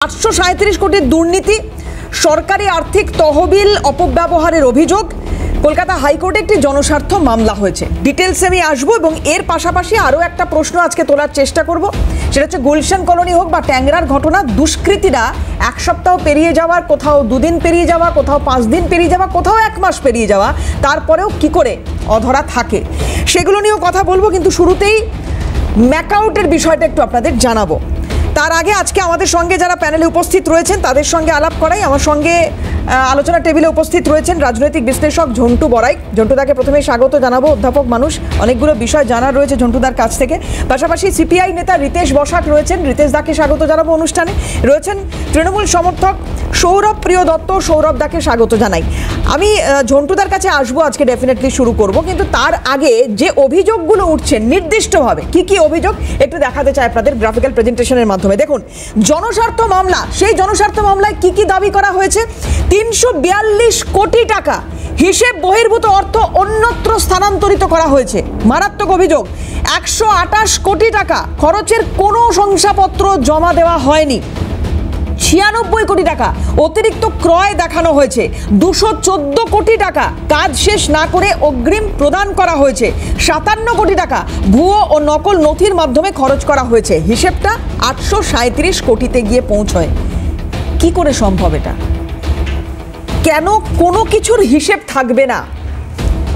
837 কোটির দুর্নীতি, সরকারি আর্থিক তহবিল অপব্যবহারের অভিযোগ, কলকাতা হাইকোর্টে একটি জনস্বার্থ মামলা হয়েছে। ডিটেলসে আমি আসবো এবং এর পাশাপাশি আরও একটা প্রশ্ন আজকে তোলার চেষ্টা করব, সেটা হচ্ছে গুলশান কলোনি হোক বা ট্যাংরার ঘটনা, দুষ্কৃতীরা এক সপ্তাহ পেরিয়ে যাওয়ার, কোথাও দুদিন পেরিয়ে যাওয়া, কোথাও 5 দিন পেরিয়ে যাওয়া, কোথাও 1 মাস পেরিয়ে যাওয়া, তারপরেও কি করে অধরা থাকে সেগুলো নিয়েও কথা বলবো। কিন্তু শুরুতেই ম্যাকআউটের বিষয়টা একটু আপনাদের জানাবো। তার আগে আজকে আমাদের সঙ্গে যারা প্যানেলে উপস্থিত রয়েছেন তাদের সঙ্গে আলাপ করাই। আমার সঙ্গে আলোচনা টেবিলে উপস্থিত রয়েছেন রাজনৈতিক বিশ্লেষক ঝন্টু বড়াই। ঝন্টুদাকে প্রথমে স্বাগত জানাবো। অধ্যাপক মানুষ, অনেকগুলো বিষয় জানার রয়েছে ঝন্টুদার কাছ থেকে। পাশাপাশি সিপিআই নেতা রিতেশ বসাক রয়েছেন, রিতেশ দাকে স্বাগত জানাবো অনুষ্ঠানে। রয়েছেন তৃণমূল সমর্থক সৌরভ প্রিয় দত্ত, সৌরভ দাকে স্বাগত জানাই। আমি ঝন্টুদার কাছে আসবো, আজকে ডেফিনেটলি শুরু করব, কিন্তু তার আগে যে অভিযোগগুলো উঠছে নির্দিষ্টভাবে কি কি অভিযোগ একটু দেখাতে চাই আপনাদের গ্রাফিক্যাল প্রেজেন্টেশনের মাধ্যমে। দেখুন, জনস্বার্থ মামলা, সেই জনস্বার্থ মামলায় কি কি দাবি করা হয়েছে? 342 কোটি টাকা হিসেব বহির্ভূত অর্থ অন্যত্র স্থানান্তরিত করা হয়েছে। মারাত্মক অভিযোগ। 128 কোটি টাকা খরচের কোনো শংসাপত্র জমা দেওয়া হয়নি। 96 কোটি টাকা অতিরিক্ত ক্রয় দেখানো হয়েছে। 214 কোটি টাকা কাজ শেষ না করে অগ্রিম প্রদান করা হয়েছে। 57 কোটি টাকা ভুয়ো ও নকল নথির মাধ্যমে খরচ করা হয়েছে। হিসেবটা 837 কোটিতে গিয়ে পৌঁছয়। কি করে সম্ভব এটা? কেন কোনো কিছুর হিসেব থাকবে না?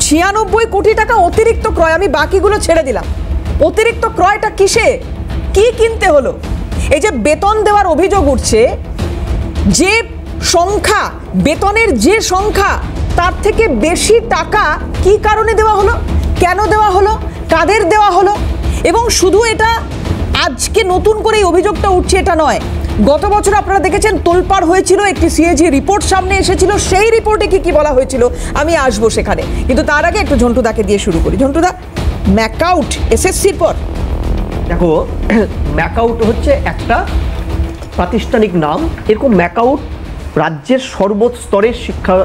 96 কোটি টাকা অতিরিক্ত ক্রয়, আমি বাকিগুলো ছেড়ে দিলাম। অতিরিক্ত ক্রয়টা কিসে, কি কিনতে হলো? এই যে বেতন দেওয়ার অভিযোগ উঠছে, যে সংখ্যা, বেতনের যে সংখ্যা, তার থেকে বেশি টাকা কি কারণে দেওয়া হলো, কেন দেওয়া হলো, কাদের দেওয়া হলো? এবং শুধু এটা আজকে নতুন করে এই অভিযোগটা উঠছে এটা নয়, গত বছর আপনারা দেখেছেন তোলপাড় হয়েছিল, একটি সিএজি রিপোর্ট সামনে এসেছিল, সেই রিপোর্টে কি কি বলা হয়েছিল আমি আসবো সেখানে। কিন্তু তার আগে একটু ঝন্টুদাকে দিয়ে শুরু করি। ঝন্টুদা, ম্যাকআউট এসএসসির পর, দেখো, ম্যাকআউট হচ্ছে একটা প্রাতিষ্ঠানিক নাম। এরকম ম্যাকআউট রাজ্যের সর্বস্তরের শিক্ষা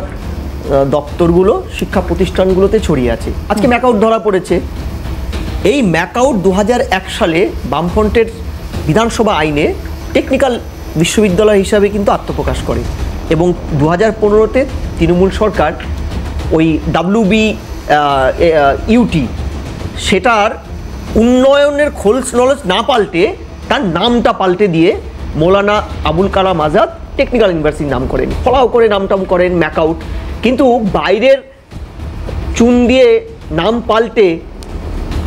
দপ্তরগুলো, শিক্ষা প্রতিষ্ঠানগুলোতে ছড়িয়ে আছে। আজকে ম্যাকআউট ধরা পড়েছে। এই ম্যাকআউট 2001 সালে বামফ্রন্টের বিধানসভা আইনে টেকনিক্যাল বিশ্ববিদ্যালয় হিসাবে কিন্তু আত্মপ্রকাশ করে এবং 2015-তে তৃণমূল সরকার ওই WBUT সেটার উন্নয়নের খোলস নলেজ না পাল্টে তার নামটা পাল্টে দিয়ে মৌলানা আবুল কালাম আজাদ টেকনিক্যাল ইউনিভার্সিটির নাম করেন, ফলাও করে নামটাম করেন ম্যাকআউট। কিন্তু বাইরের চুন দিয়ে নাম পাল্টে,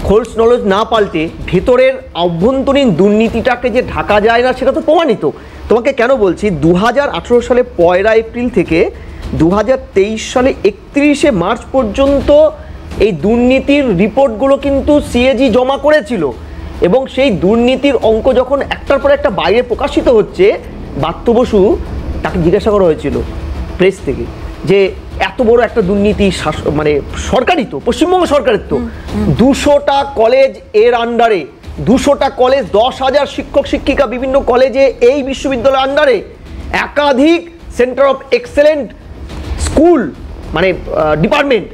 খোলস নলেজ না পাল্টে ভেতরের অভ্যন্তরীণ দুর্নীতিটাকে যে ঢাকা যায় না সেটা তো প্রমাণিত। তোমাকে কেন বলছি, 2018 সালে 1 এপ্রিল থেকে 2023 সালে 31শে মার্চ পর্যন্ত এই দুর্নীতির রিপোর্টগুলো কিন্তু সিএজি জমা করেছিল এবং সেই দুর্নীতির অঙ্ক যখন একটার পর একটা বাইরে প্রকাশিত হচ্ছে, ব্রাত্য বসু তাকে জিজ্ঞাসা করা হয়েছিল প্রেস থেকে যে এত বড় একটা দুর্নীতি, মানে সরকারি তো, পশ্চিমবঙ্গ সরকারের তো 200টা কলেজ এর আন্ডারে, 200টা কলেজ, 10,000 শিক্ষক শিক্ষিকা বিভিন্ন কলেজে, এই বিশ্ববিদ্যালয়ের আন্ডারে একাধিক সেন্টার অফ এক্সেলেন্ট স্কুল, মানে ডিপার্টমেন্ট,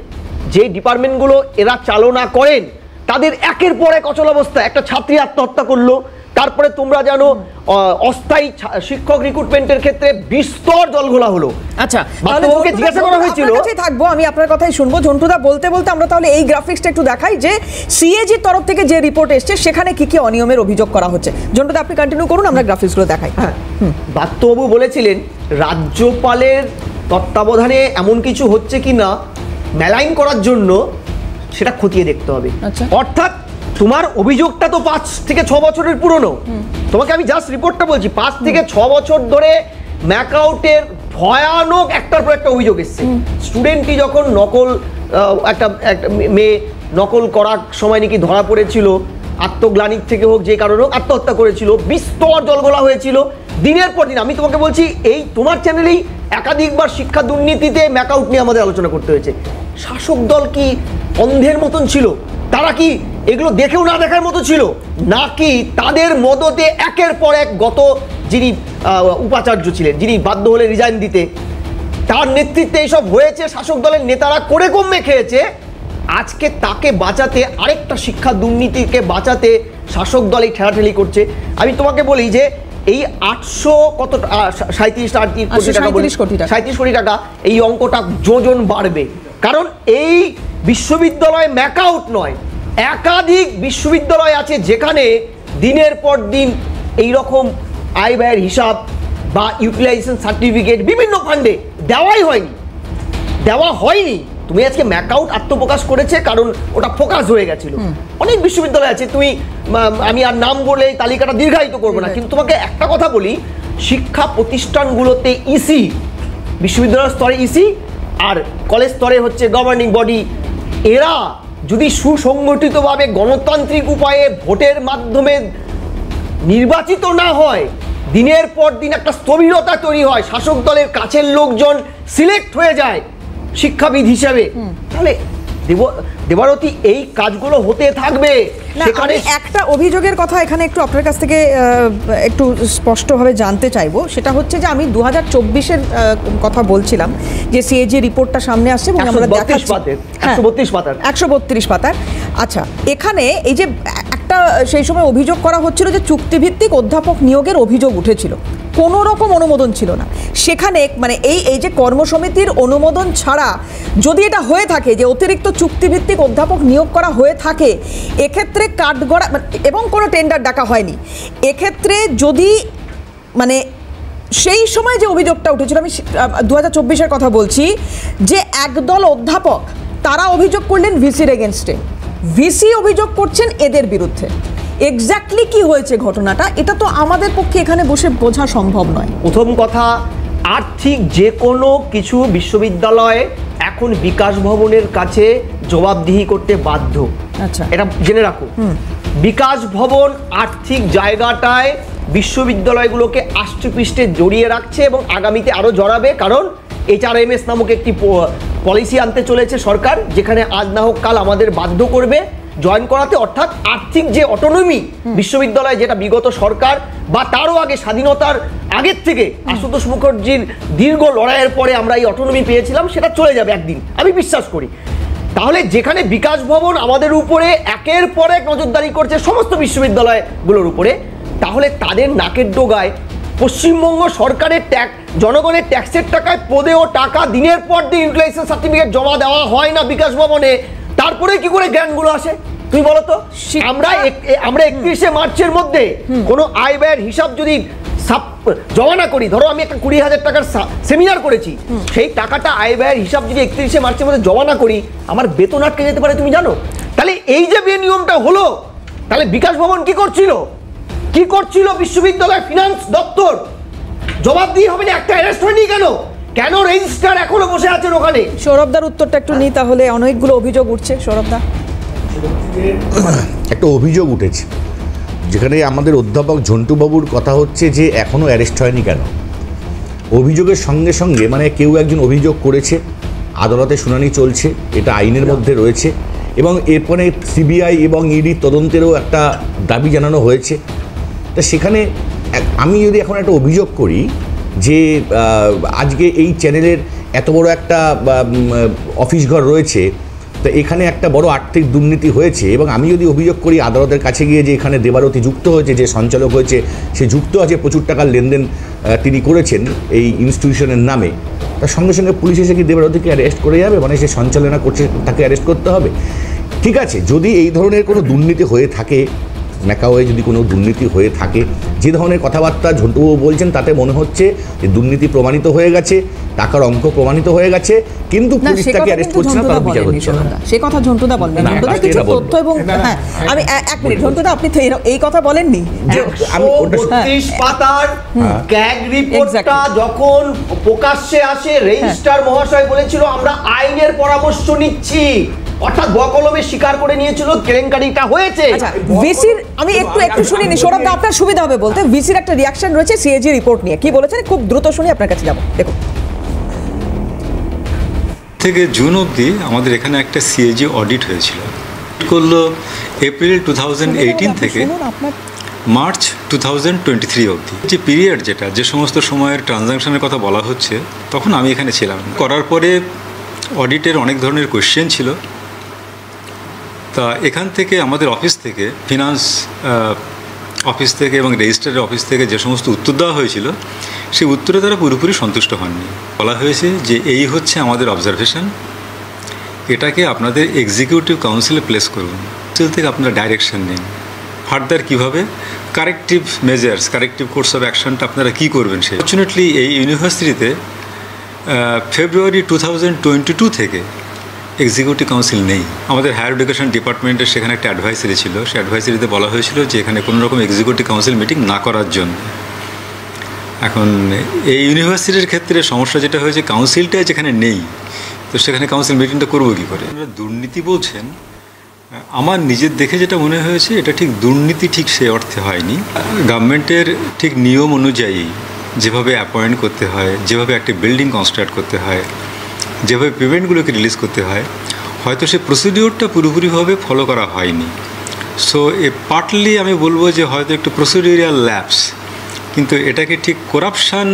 যে ডিপার্টমেন্টগুলো এরা চালনা করেন তাদের একের পর এক অচল অবস্থা। একটা ছাত্রী আত্মহত্যা করলো, তারপরে তোমরা জানো অস্থায়ী শিক্ষক রিক্রুটমেন্টের ক্ষেত্রে বিস্তর জলঘোলা হলো। আচ্ছা, বাস্তবকে জিজ্ঞাসা করা হয়েছিল, থাকবো আমি আপনার কথাই শুনবো। ঝন্টুদা বলতে বলতে আমরা তাহলে এই গ্রাফিক্সটা একটু দেখাই যে সিএজির তরফ থেকে যে রিপোর্ট এসছে সেখানে কি কি অনিয়মের অভিযোগ করা হচ্ছে। ঝন্টুদা আপনি কন্টিনিউ করুন, আমরা গ্রাফিক্সগুলো দেখাই। হ্যাঁ, বাত্যবাবু বলেছিলেন রাজ্যপালের তত্ত্বাবধানে এমন কিছু হচ্ছে কিনা মেলাইন করার জন্য সেটা খতিয়ে দেখতে হবে। অর্থাৎ তোমার অভিযোগটা তো 5 থেকে 6 বছরের পুরনো। তোমাকে আমি জাস্ট রিপোর্টটা বলছি, 5 থেকে 6 বছর ধরে ম্যাকআউটের ভয়ানক একটার পর একটা অভিযোগ এসছে। স্টুডেন্টটি যখন নকল, একটা মেয়ে নকল করার সময় নাকি ধরা পড়েছিল, আত্মগ্লানির থেকে হোক যে কারণে হোক আত্মহত্যা করেছিল, বিস্তর জলগোলা হয়েছিল দিনের পর দিন। আমি তোমাকে বলছি, এই তোমার চ্যানেলেই একাধিকবার শিক্ষা দুর্নীতিতে ম্যাকআউট নিয়ে আমাদের আলোচনা করতে হয়েছে। শাসক দল কি অন্ধের মতন ছিল? তারা কি এগুলো দেখেও না দেখার মতো ছিল, নাকি তাদের মদতে একের পর এক গত যিনি উপাচার্য ছিলেন, যিনি বাধ্য হলে রিজাইন দিতে, তার নেতৃত্বে এইসব হয়েছে? শাসক দলের নেতারা করে কমে খেয়েছে। আজকে তাকে বাঁচাতে, আরেকটা শিক্ষা দুর্নীতিকে বাঁচাতে শাসক দল এই ঠেলাঠেলি করছে। আমি তোমাকে বলি যে এই 800 কত 37 কোটি টাকা 37 কোটি টাকা এই অঙ্কটা যোজন বাড়বে, কারণ এই বিশ্ববিদ্যালয় ম্যাকআউট নয়, একাধিক বিশ্ববিদ্যালয় আছে যেখানে দিনের পর দিন এই রকম আয় ব্যয়ের হিসাব বা ইউটিলাইজেশন সার্টিফিকেট বিভিন্ন ফান্ডে দেওয়া হয়নি। তুমি আজকে ম্যাকআউট আত্মপ্রকাশ করেছে কারণ ওটা ফোকাস হয়ে গেছিল। অনেক বিশ্ববিদ্যালয় আছে, আমি আর নাম বলে তালিকাটা দীর্ঘায়িত করবো না, কিন্তু তোমাকে একটা কথা বলি, শিক্ষা প্রতিষ্ঠানগুলোতে ইসি, বিশ্ববিদ্যালয় স্তরে ইসি আর কলেজ স্তরে হচ্ছে গভর্নিং বডি, এরা যদি সুসংগঠিতভাবে গণতান্ত্রিক উপায়ে ভোটের মাধ্যমে নির্বাচিত না হয়, দিনের পর দিন একটা স্থবিরতা তৈরি হয়, শাসক দলের কাছের লোকজন সিলেক্ট হয়ে যায় শিক্ষাবিদ হিসেবে, তাহলে দেবারতী এই কাজগুলো হতে থাকবে। সেখানে একটা অভিযোগের কথা এখানে একটু আপনার কাছ থেকে একটু স্পষ্টভাবে জানতে চাইবো, সেটা হচ্ছে যে আমি 2024-এর কথা বলছিলাম যে সিএজি রিপোর্টটা সামনে আসছে এবং আমরা দেখাচ্ছি 132 পাতার। আচ্ছা, এখানে এই যে একটা সেই সময় অভিযোগ করা হচ্ছিল যে চুক্তিভিত্তিক অধ্যাপক নিয়োগের অভিযোগ উঠেছিল, কোনো রকম অনুমোদন ছিল না সেখানে, মানে এই যে কর্মসমিতির অনুমোদন ছাড়া যদি এটা হয়ে থাকে যে অতিরিক্ত চুক্তিভিত্তিক অধ্যাপক নিয়োগ করা হয়ে থাকে, এক্ষেত্রে কাঠগড়া এবং কোনো টেন্ডার ডাকা হয়নি, এক্ষেত্রে যদি মানে সেই সময় যে অভিযোগটা উঠেছিল, আমি 2024-এর কথা বলছি, যে একদল অধ্যাপক তারা অভিযোগ করলেন ভিসির এগেনস্টে, ভিসি অভিযোগ করছেন এদের বিরুদ্ধে। এক্স্যাক্টলি কি হয়েছে ঘটনাটা, এটা তো আমাদের পক্ষে এখানে বসে বোঝা সম্ভব নয়। প্রথম কথা, আর্থিক যে কোনো কিছু বিশ্ববিদ্যালয়ে এখন বিকাশ ভবনের কাছে জবাবদিহি করতে বাধ্য। আচ্ছা, এটা জেনে রাখো। বিকাশ ভবন আর্থিক জায়গাটায় বিশ্ববিদ্যালয়গুলোকে আষ্টেপৃষ্ঠে জড়িয়ে রাখছে এবং আগামীতে আরও জড়াবে, কারণ HRMS নামক একটি পলিসি আনতে চলেছে সরকার, যেখানে আজ না হোক কাল আমাদের বাধ্য করবে জয়েন করাতে। অর্থাৎ আর্থিক যে অটোনমি বিশ্ববিদ্যালয়, যেটা বিগত সরকার বা তারও আগে স্বাধীনতার আগের থেকে আশুতোষ মুখার্জির দীর্ঘ লড়াইয়ের পরে আমরা এই অটোনমি পেয়েছিলাম, সেটা চলে যাবে একদিন, আমি বিশ্বাস করি। তাহলে যেখানে বিকাশ ভবন আমাদের উপরে একের পর এক নজরদারি করছে সমস্ত বিশ্ববিদ্যালয়গুলোর উপরে, তাহলে তাদের নাকের ডোগায় পশ্চিমবঙ্গ সরকারের জনগণের ট্যাক্সের টাকায় পদেও টাকা দিনের পর দিন ইউটিলাইজেশন সার্টিফিকেট জমা দেওয়া হয় না বিকাশ ভবনে, তারপরে কি করে জ্ঞানগুলো আসে তুমি বলো তো? আমরা 31শে মার্চের মধ্যে কোনো আয় ব্যয়ের হিসাব যদি জমা না করি, ধরো আমি একটা 20,000 টাকার সেমিনার করেছি, সেই টাকাটা আয় ব্যয়ের হিসাব যদি 31শে মার্চের মধ্যে জমা না করি, আমার বেতন আটকে যেতে পারে, তুমি জানো? তাহলে এই যে নিয়মটা হলো, তাহলে বিকাশ ভবন কি করছিল বিশ্ববিদ্যালয় ফিনান্স দপ্তর? জবাব দিয়ে হবে না, একটা অ্যারেস্ট হয়নি কেন রেজিস্ট্রার এখনো বসে আছেন ওখানে? সৌরভদার উত্তরটা একটু নিই তাহলে, অনেকগুলো অভিযোগ উঠছে। সৌরভদা, একটা অভিযোগ উঠেছে যেখানে আমাদের অধ্যাপক ঝন্টুবাবুর কথা হচ্ছে যে এখনও অ্যারেস্ট হয়নি কেন। অভিযোগের সঙ্গে সঙ্গে মানে কেউ একজন অভিযোগ করেছে, আদালতে শুনানি চলছে, এটা আইনের মধ্যে রয়েছে, এবং এরপরে সিবিআই এবং ইডি তদন্তেরও একটা দাবি জানানো হয়েছে। তা সেখানে আমি যদি এখন একটা অভিযোগ করি যে আজকে এই চ্যানেলের এত বড় একটা অফিস ঘর রয়েছে, তো এখানে একটা বড় আর্থিক দুর্নীতি হয়েছে, এবং আমি যদি অভিযোগ করি আদালতের কাছে গিয়ে যে এখানে দেবারতী যুক্ত হয়েছে, যে সঞ্চালক হয়েছে সে যুক্ত আছে, প্রচুর টাকার লেনদেন তিনি করেছেন এই ইনস্টিটিউশনের নামে, তার সঙ্গে সঙ্গে পুলিশ এসে কি দেবারতীকে অ্যারেস্ট করে যাবে? মানে সে সঞ্চালনা করছে, তাকে অ্যারেস্ট করতে হবে? ঠিক আছে, যদি এই ধরনের কোনো দুর্নীতি হয়ে থাকে, ম্যাকাওয়ে যদি কোনো দুর্নীতি হয়ে থাকে, যে ধরনের কথাবার্তা ঝন্টুবাবু বলছেন তাতে মনে হচ্ছে যে দুর্নীতি প্রমাণিত হয়ে গেছে, টাকার অঙ্ক প্রমাণিত হয়ে গেছে, কিন্তু পুলিশ তাকে অ্যারেস্ট করছে না, তার বিচার হচ্ছে না। সে কথা ঝন্টুদা বলেন, ঝন্টুদা কিছু তথ্য এবং হ্যাঁ, আমি এক মিনিট, ঝন্টুদা আপনি তো এই কথা বলেননি যে আমি 32 পাতার ক্যাগ রিপোর্টটা যখন প্রকাশ্যে আসে, রেজিস্ট্রার মহাশয় বলেছিল আমরা আইনের পরামর্শ নিচ্ছি, অর্থাৎ বকলমে স্বীকার করে নিয়েছিল কেলেঙ্কারিটা হয়েছে। আচ্ছা, ভিসির আমি একটু শুনিনি, সৌরভদা আপনার সুবিধা হবে বলতে, ভিসির একটা রিঅ্যাকশন রয়েছে সিএজি রিপোর্ট নিয়ে, কি বলেছেন খুব দ্রুত শুনি, আপনার কাছে যাব। দেখুন, থেকে জুন অবধি আমাদের এখানে একটা সিএজি অডিট হয়েছিল, করলো এপ্রিল 2018 থেকে মার্চ 2023 অবধি। যে পিরিয়ড যে সমস্ত সময়ের ট্রানজাকশনের কথা বলা হচ্ছে, তখন আমি এখানে ছিলাম। করার পরে অডিটের অনেক ধরনের কোয়েশ্চেন ছিল, তা এখান থেকে আমাদের অফিস থেকে ফিনান্স অফিস থেকে এবং রেজিস্ট্রারের অফিস থেকে যে সমস্ত উত্তর দেওয়া হয়েছিল সেই উত্তরে তারা পুরোপুরি সন্তুষ্ট হননি। বলা হয়েছে যে এই হচ্ছে আমাদের অবজারভেশন, এটাকে আপনাদের এক্সিকিউটিভ কাউন্সিলে প্লেস করুন, কাউন্সিল থেকে আপনারা ডাইরেকশন নিন ফার্দার কীভাবে corrective measures, corrective course of অ্যাকশনটা আপনারা কী করবেন। সেই ফর্চুনেটলি এই ইউনিভার্সিটিতে ফেব্রুয়ারি 2022 থেকে এক্সিকিউটিভ কাউন্সিল নেই। আমাদের হায়ার এডুকেশন ডিপার্টমেন্টের সেখানে একটা অ্যাডভাইসারি ছিল, সেই অ্যাডভাইসারিতে বলা হয়েছিল যে এখানে কোনো রকম এক্সিকিউটিভ কাউন্সিল মিটিং না করার জন্য। এখন এই ইউনিভার্সিটির ক্ষেত্রে সমস্যা যেটা হয়েছে, কাউন্সিলটাই যেখানে নেই, তো সেখানে কাউন্সিল মিটিংটা করবো কী করে। দুর্নীতি বলছেন, আমার নিজের দেখে যেটা মনে হয়েছে এটা ঠিক দুর্নীতি ঠিক সে অর্থে হয়নি। গভর্নমেন্টের ঠিক নিয়ম অনুযায়ী যেভাবে অ্যাপয়েন্ট করতে হয়, যেভাবে একটা বিল্ডিং কনস্ট্রাক্ট করতে হয়, যেভাবে পেমেন্টগুলোকে রিলিজ করতে হয়, হয়তো সে প্রসিডিওরটা পুরোপুরিভাবে ফলো করা হয়নি। সো পার্টলি আমি বলবো যে হয়তো একটু প্রসিডিওরিয়াল ল্যাপস, কিন্তু এটাকে ঠিক করাপশান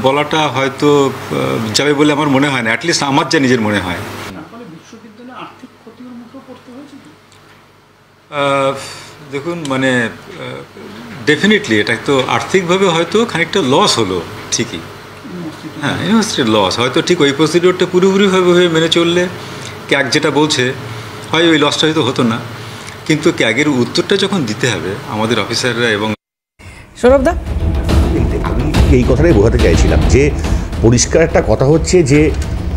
বলাটা হয়তো যাবে বলে আমার মনে হয় না, অ্যাটলিস্ট আমার যা নিজের মনে হয়। দেখুন, মানে ডেফিনেটলি এটা তো আর্থিকভাবে হয়তো খানিকটা লস হলো ঠিকই, হ্যাঁ ইউনিভার্সিটির লস হয়তো ঠিক ওই প্রসিডিওরটা পুরোপুরিভাবে মেনে চললে ক্যাগ যেটা বলছে হয় ওই লসটা হয়তো হতো না, কিন্তু ক্যাগের উত্তরটা যখন দিতে হবে আমাদের অফিসাররা এবং সৌরভদা, আমি এই কথাটাই বোঝাতে চাইছিলাম যে পরিষ্কার একটা কথা হচ্ছে যে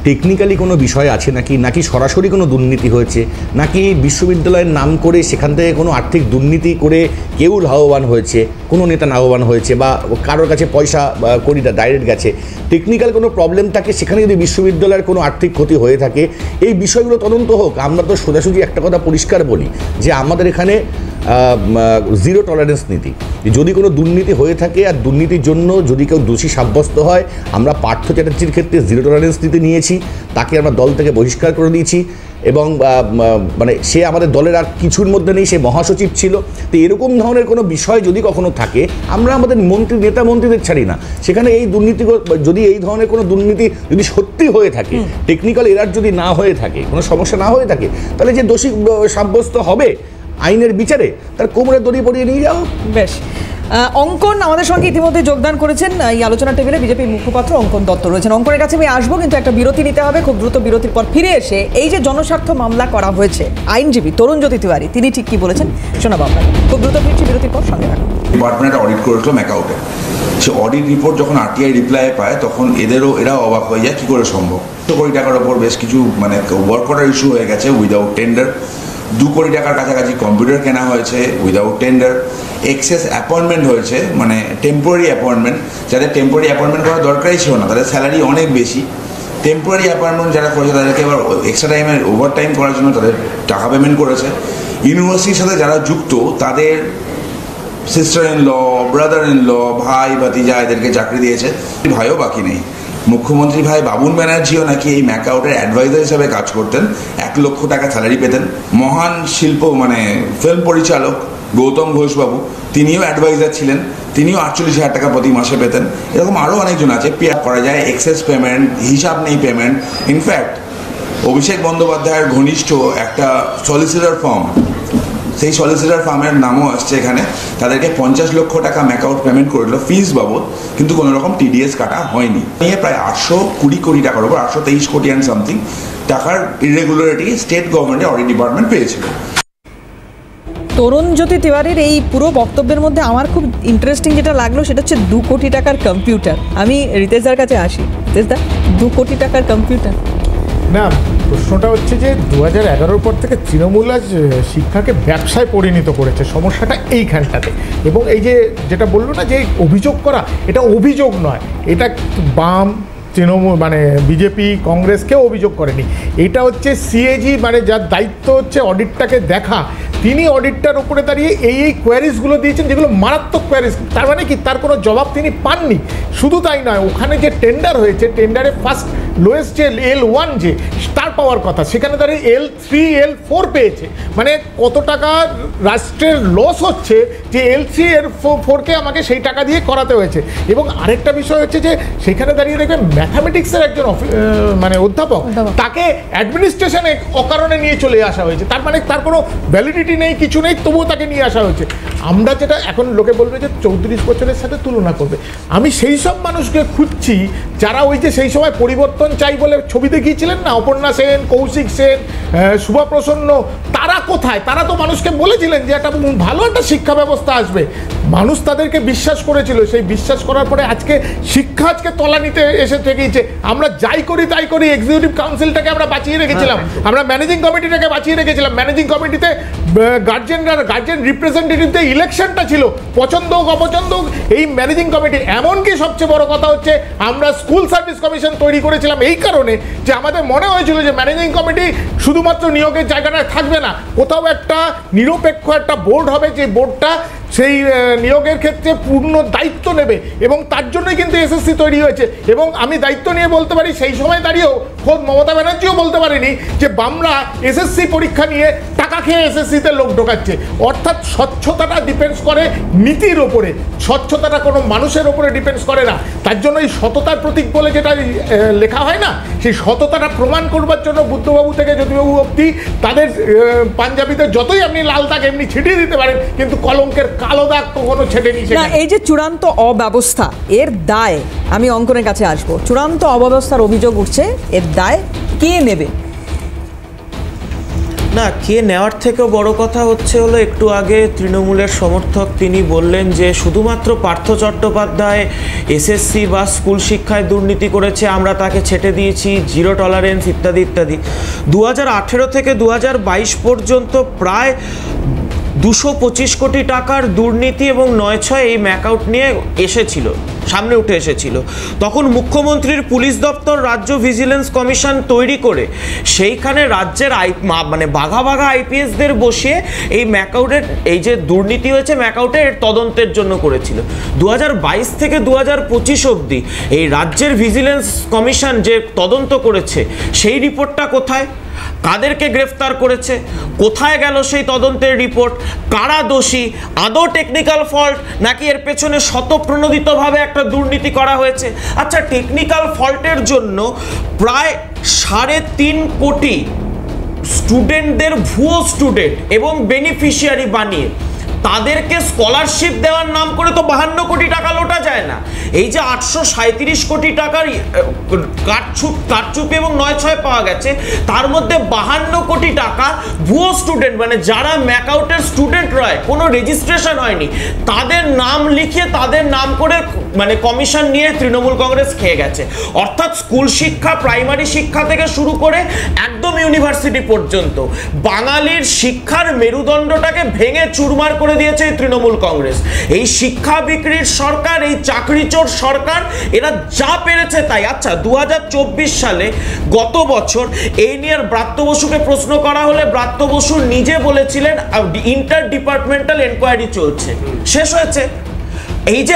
টেকনিক্যালি কোনো বিষয় আছে নাকি সরাসরি কোনো দুর্নীতি হয়েছে, নাকি বিশ্ববিদ্যালয়ের নাম করে সেখান থেকে কোনো আর্থিক দুর্নীতি করে কেউ লাভবান হয়েছে, কোনো নেতা লাভবান হয়েছে, বা কারোর কাছে পয়সা কড়িটা ডাইরেক্ট গেছে। টেকনিক্যাল কোনো প্রবলেম থাকে, সেখানে যদি বিশ্ববিদ্যালয়ের কোনো আর্থিক ক্ষতি হয়ে থাকে, এই বিষয়গুলো তদন্ত হোক। আমরা তো সোজাসুজি একটা কথা পরিষ্কার বলি যে আমাদের এখানে জিরো টলারেন্স নীতি। যদি কোনো দুর্নীতি হয়ে থাকে আর দুর্নীতির জন্য যদি কেউ দোষী সাব্যস্ত হয়, আমরা পার্থ চ্যাটার্জির ক্ষেত্রে জিরো টলারেন্স নীতি নিয়েছি, তাকে আমরা দল থেকে বহিষ্কার করে দিয়েছি এবং মানে সে আমাদের দলের আর কিছুর মধ্যে নেই, সে মহাসচিব ছিল। তো এরকম ধরনের কোনো বিষয় যদি কখনো থাকে, আমরা আমাদের নেতা মন্ত্রীদের ছাড়ি না। সেখানে এই দুর্নীতি, যদি এই ধরনের কোনো দুর্নীতি যদি সত্যি হয়ে থাকে, টেকনিক্যাল এরার যদি না হয়ে থাকে, কোনো সমস্যা না হয়ে থাকে, তাহলে যে দোষী সাব্যস্ত হবে আইনের বিচারে তার কোমরে দড়ি পরিয়ে নিয়ে যাও। বেশ, অঙ্কন আমাদের সঙ্গে ইতিমধ্যে যোগদান করেছেন। এই আলোচনা টেবিলে বিজেপির মুখপাত্র অঙ্কন দত্ত রয়েছেন। অঙ্কনের কাছে আমি আসবো, কিন্তু একটা বিরতি নিতে হবে। খুব দ্রুত বিরতির পর ফিরে এসে এই যে জনস্বার্থ মামলা করা হয়েছে, আইনজীবী তরুণজ্যোতি তিওয়ারি তিনি ঠিক কি বলেছেন শোনাবো আপনাকে। খুব দ্রুত ফিরছি বিরতির পর, সঙ্গে রাখুন। ডিপার্টমেন্ট অডিট করেছিল ম্যাকাউটে, সে অডিট রিপোর্ট যখন আরটিআই রিপ্লাই পায় তখন এরাও অবাক হয়ে যায়, কী করে সম্ভব। 2 কোটি টাকার ওপর বেশ কিছু মানে ওয়ার্ক অর্ডার ইস্যু হয়ে গেছে উইদাউট টেন্ডার, 2 কোটি টাকার কাছাকাছি কম্পিউটার কেনা হয়েছে উইদাউট টেন্ডার, এক্সেস অ্যাপয়েন্টমেন্ট হয়েছে, মানে টেম্পোরারি অ্যাপয়েন্টমেন্ট, যাদের টেম্পোরারি অ্যাপয়েন্টমেন্ট করার দরকারই ছিল না, তাদের স্যালারি অনেক বেশি। টেম্পোরারি অ্যাপয়েন্টমেন্ট যারা করেছে তাদেরকে এবার এক্সট্রা টাইমের ওভার টাইম করার জন্য তাদের টাকা পেমেন্ট করেছে। ইউনিভার্সিটির সাথে যারা যুক্ত তাদের sister in law, brother in law, ভাই ভাতিজা এদেরকে চাকরি দিয়েছে, ভাইও বাকি নেই। মুখ্যমন্ত্রী ভাই বাবুন ব্যানার্জিও নাকি এই ম্যাকআউটের অ্যাডভাইজার হিসাবে কাজ করতেন, 1 লক্ষ টাকা স্যালারি পেতেন। মহান শিল্প মানে ফিল্ম পরিচালক গৌতম ঘোষবাবু, তিনিও অ্যাডভাইজার ছিলেন, তিনিও 48,000 টাকা প্রতি মাসে পেতেন। এরকম আরও অনেকজন আছে। পে করা যায়, এক্সেস পেমেন্ট, হিসাব নেই পেমেন্ট। ইনফ্যাক্ট অভিষেক বন্দ্যোপাধ্যায়ের ঘনিষ্ঠ একটা সলিসিটর ফার্ম, সেই সলিসিটর ফার্মের নামও আসছে এখানে, তাদেরকে 50 লক্ষ টাকা ম্যাকআউট পেমেন্ট করলো ফিস বাবদ, কিন্তু কোনো রকম টিডিএস কাটা হয়নি। নিয়ে প্রায় 820 কোটি টাকার ওপর, 823 কোটি অ্যান্ড সামথিং টাকার ইরেগুলারিটি স্টেট গভর্নমেন্টের অডিট ডিপার্টমেন্ট পেয়েছিল। তরুণজ্যোতি তিওয়ারির এই পুরো বক্তব্যের মধ্যে আমার খুব ইন্টারেস্টিং যেটা লাগলো সেটা হচ্ছে 2 কোটি টাকার কম্পিউটার। আমি রিতেশদার কাছে আসি। রিতেশদা, 2 কোটি টাকার কম্পিউটার না, প্রশ্নটা হচ্ছে যে 2011 পর থেকে তৃণমূল আজ শিক্ষাকে ব্যবসায় পরিণত করেছে, সমস্যাটা এইখানটাতে। এবং এই যে যেটা বললো না যে অভিযোগ করা, এটা অভিযোগ নয়, এটা বাম তৃণমূল মানে বিজেপি কংগ্রেস কেউ অভিযোগ করেনি। এটা হচ্ছে সিএজি মানে যার দায়িত্ব হচ্ছে অডিটটাকে দেখা, তিনি অডিটটার উপরে দাঁড়িয়ে এই কোয়ারিজগুলো দিয়েছেন যেগুলো মারাত্মক কোয়ারিজ। তার মানে কি তার কোনো জবাব তিনি পাননি। শুধু তাই নয়, ওখানে যে টেন্ডার হয়েছে, টেন্ডারে ফার্স্ট লোয়েস্ট যে L1 যে তার পাওয়ার কথা, সেখানে দাঁড়িয়ে L3 L4 পেয়েছে। মানে কত টাকা রাষ্ট্রের লস হচ্ছে যে L3 L4কে আমাকে সেই টাকা দিয়ে করাতে হয়েছে। এবং আরেকটা বিষয় হচ্ছে যে সেখানে দাঁড়িয়ে দেখবেন ম্যাথামেটিক্সের একজন মানে অধ্যাপক, তাকে অ্যাডমিনিস্ট্রেশনে অকারণে নিয়ে চলে আসা হয়েছে। তার মানে তার কোনো ভ্যালিডিটি নেই, কিছু নেই, তবুও তাকে নিয়ে আসা হয়েছে। আমরা যেটা এখন লোকে বলবে যে 34 বছরের সাথে তুলনা করবে, আমি সেই সব মানুষকে খুঁজছি যারা ওই যে সেই সময় পরিবর্তন চাই বলে ছবি দেখিয়েছিলেন না, অপর্ণা সেন, কৌশিক সেন, শুভা প্রসন্ন, তারা কোথায়? তারা তো মানুষকে বলেছিলেন যে একটা ভালো একটা শিক্ষা ব্যবস্থা আসবে, মানুষ তাদেরকে বিশ্বাস করেছিল, সেই বিশ্বাস করার পরে আজকে শিক্ষা আজকে তলানিতে এসে ঠেকেছে। আমরা যাই করি তাই করি, এক্সিকিউটিভ কাউন্সিলটাকে আমরা বাঁচিয়ে রেখেছিলাম, আমরা ম্যানেজিং কমিটিটাকে বাঁচিয়ে রেখেছিলাম, ম্যানেজিং কমিটিতে গার্জেন রিপ্রেজেন্টেটিভদের ইলেকশনটা ছিল, পছন্দ হোক অপছন্দ হোক এই ম্যানেজিং কমিটি। এমনকি সবচেয়ে বড় কথা হচ্ছে আমরা স্কুল সার্ভিস কমিশন তৈরি করেছিলাম এই কারণে যে আমাদের মনে হয়েছিল যে ম্যানেজিং কমিটি শুধুমাত্র নিয়োগের জায়গাটায় থাকবে না, কোথাও একটা নিরপেক্ষ একটা বোর্ড হবে, যে বোর্ডটা সেই নিয়োগের ক্ষেত্রে পূর্ণ দায়িত্ব নেবে, এবং তার জন্যই কিন্তু এসএসসি তৈরি হয়েছে। এবং আমি দায়িত্ব নিয়ে বলতে পারি সেই সময় দাঁড়িয়েও খোদ মমতা ব্যানার্জিও বলতে পারেনি যে বামরা এসএসসি পরীক্ষা নিয়ে টাকা খেয়ে এসএসসিতে লোক ঢোকাচ্ছে। অর্থাৎ স্বচ্ছতাটা ডিপেন্ডস করে নীতির ওপরে, স্বচ্ছতাটা কোনো মানুষের ওপরে ডিপেন্ডস করে না। তার জন্য এই সততার প্রতীক বলে যেটা লেখা হয় না, সেই সততাটা প্রমাণ করবার জন্য বুদ্ধবাবু থেকে জ্যোতিবাবু অবধি তাদের পাঞ্জাবিতে যতই আপনি লাল দাগ এমনি ছিটিয়ে দিতে পারেন, কিন্তু কলঙ্কের কালো দাগ কখনো ছেটেনি। না, এই যে চূড়ান্ত অব্যবস্থা, এর দায়, আমি অঙ্কনের কাছে আসবো, চূড়ান্ত অব্যবস্থার অভিযোগ উঠছে, এর দায় কে নেবে? না, কে নেওয়ার থেকেও বড় কথা হচ্ছে হলো একটু আগে তৃণমূলের সমর্থক তিনি বললেন যে শুধুমাত্র পার্থ চট্টোপাধ্যায় এসএসসি বা স্কুল শিক্ষায় দুর্নীতি করেছে, আমরা তাকে ছেটে দিয়েছি, জিরো টলারেন্স ইত্যাদি ইত্যাদি। 2018 থেকে 2022 পর্যন্ত প্রায় 225 কোটি টাকার দুর্নীতি এবং 9/6 এই ম্যাকআউট নিয়ে এসেছিল, সামনে উঠে এসেছিল। তখন মুখ্যমন্ত্রীর পুলিশ দপ্তর রাজ্য ভিজিলেন্স কমিশন তৈরি করে সেইখানে রাজ্যের মানে বাঘা বাঘা আইপিএসদের বসিয়ে এই ম্যাকআউটের, এই যে দুর্নীতি হয়েছে ম্যাকআউটের তদন্তের জন্য করেছিল। 2022 থেকে 2025 অবধি এই রাজ্যের ভিজিলেন্স কমিশন যে তদন্ত করেছে সেই রিপোর্টটা কোথায়? কাদেরকে গ্রেফতার করেছে? কোথায় গেল সেই তদন্তের রিপোর্ট? কারা দোষী? আদৌ টেকনিক্যাল ফল্ট নাকি এর পেছনে শতপ্রণোদিতভাবে একটা দুর্নীতি করা হয়েছে? আচ্ছা, টেকনিক্যাল ফল্টের জন্য প্রায় 3.5 কোটি স্টুডেন্টদের ভুয়ো স্টুডেন্ট এবং বেনিফিশিয়ারি বানিয়ে তাদেরকে স্কলারশিপ দেওয়ার নাম করে তো 52 কোটি টাকা লোটা যায় না। এই যে 837 কোটি টাকার কারচুপি এবং 9/6 পাওয়া গেছে, তার মধ্যে 52 কোটি টাকা ভুয়ো স্টুডেন্ট, মানে যারা ম্যাকআউটের স্টুডেন্ট রয়, কোনো রেজিস্ট্রেশন হয়নি, তাদের নাম লিখিয়ে তাদের নাম করে মানে কমিশন নিয়ে তৃণমূল কংগ্রেস খেয়ে গেছে। অর্থাৎ স্কুল শিক্ষা, প্রাইমারি শিক্ষা থেকে শুরু করে একদম ইউনিভার্সিটি পর্যন্ত বাঙালির শিক্ষার মেরুদণ্ডটাকে ভেঙে চুরমার করে দিয়েছে এই তৃণমূল কংগ্রেস। এই শিক্ষা বিক্রির সরকার, এই চাকরি চোর সরকার, এরা যা পেরেছে তাই। আচ্ছা, 2024 সালে গত বছর এই নিয়ে ব্রাত্য বসুকে প্রশ্ন করা হলে ব্রাত্য বসু নিজে বলেছিলেন ইন্টার ডিপার্টমেন্টাল এনকোয়ারি চলছে, শেষ হয়েছে। এই যে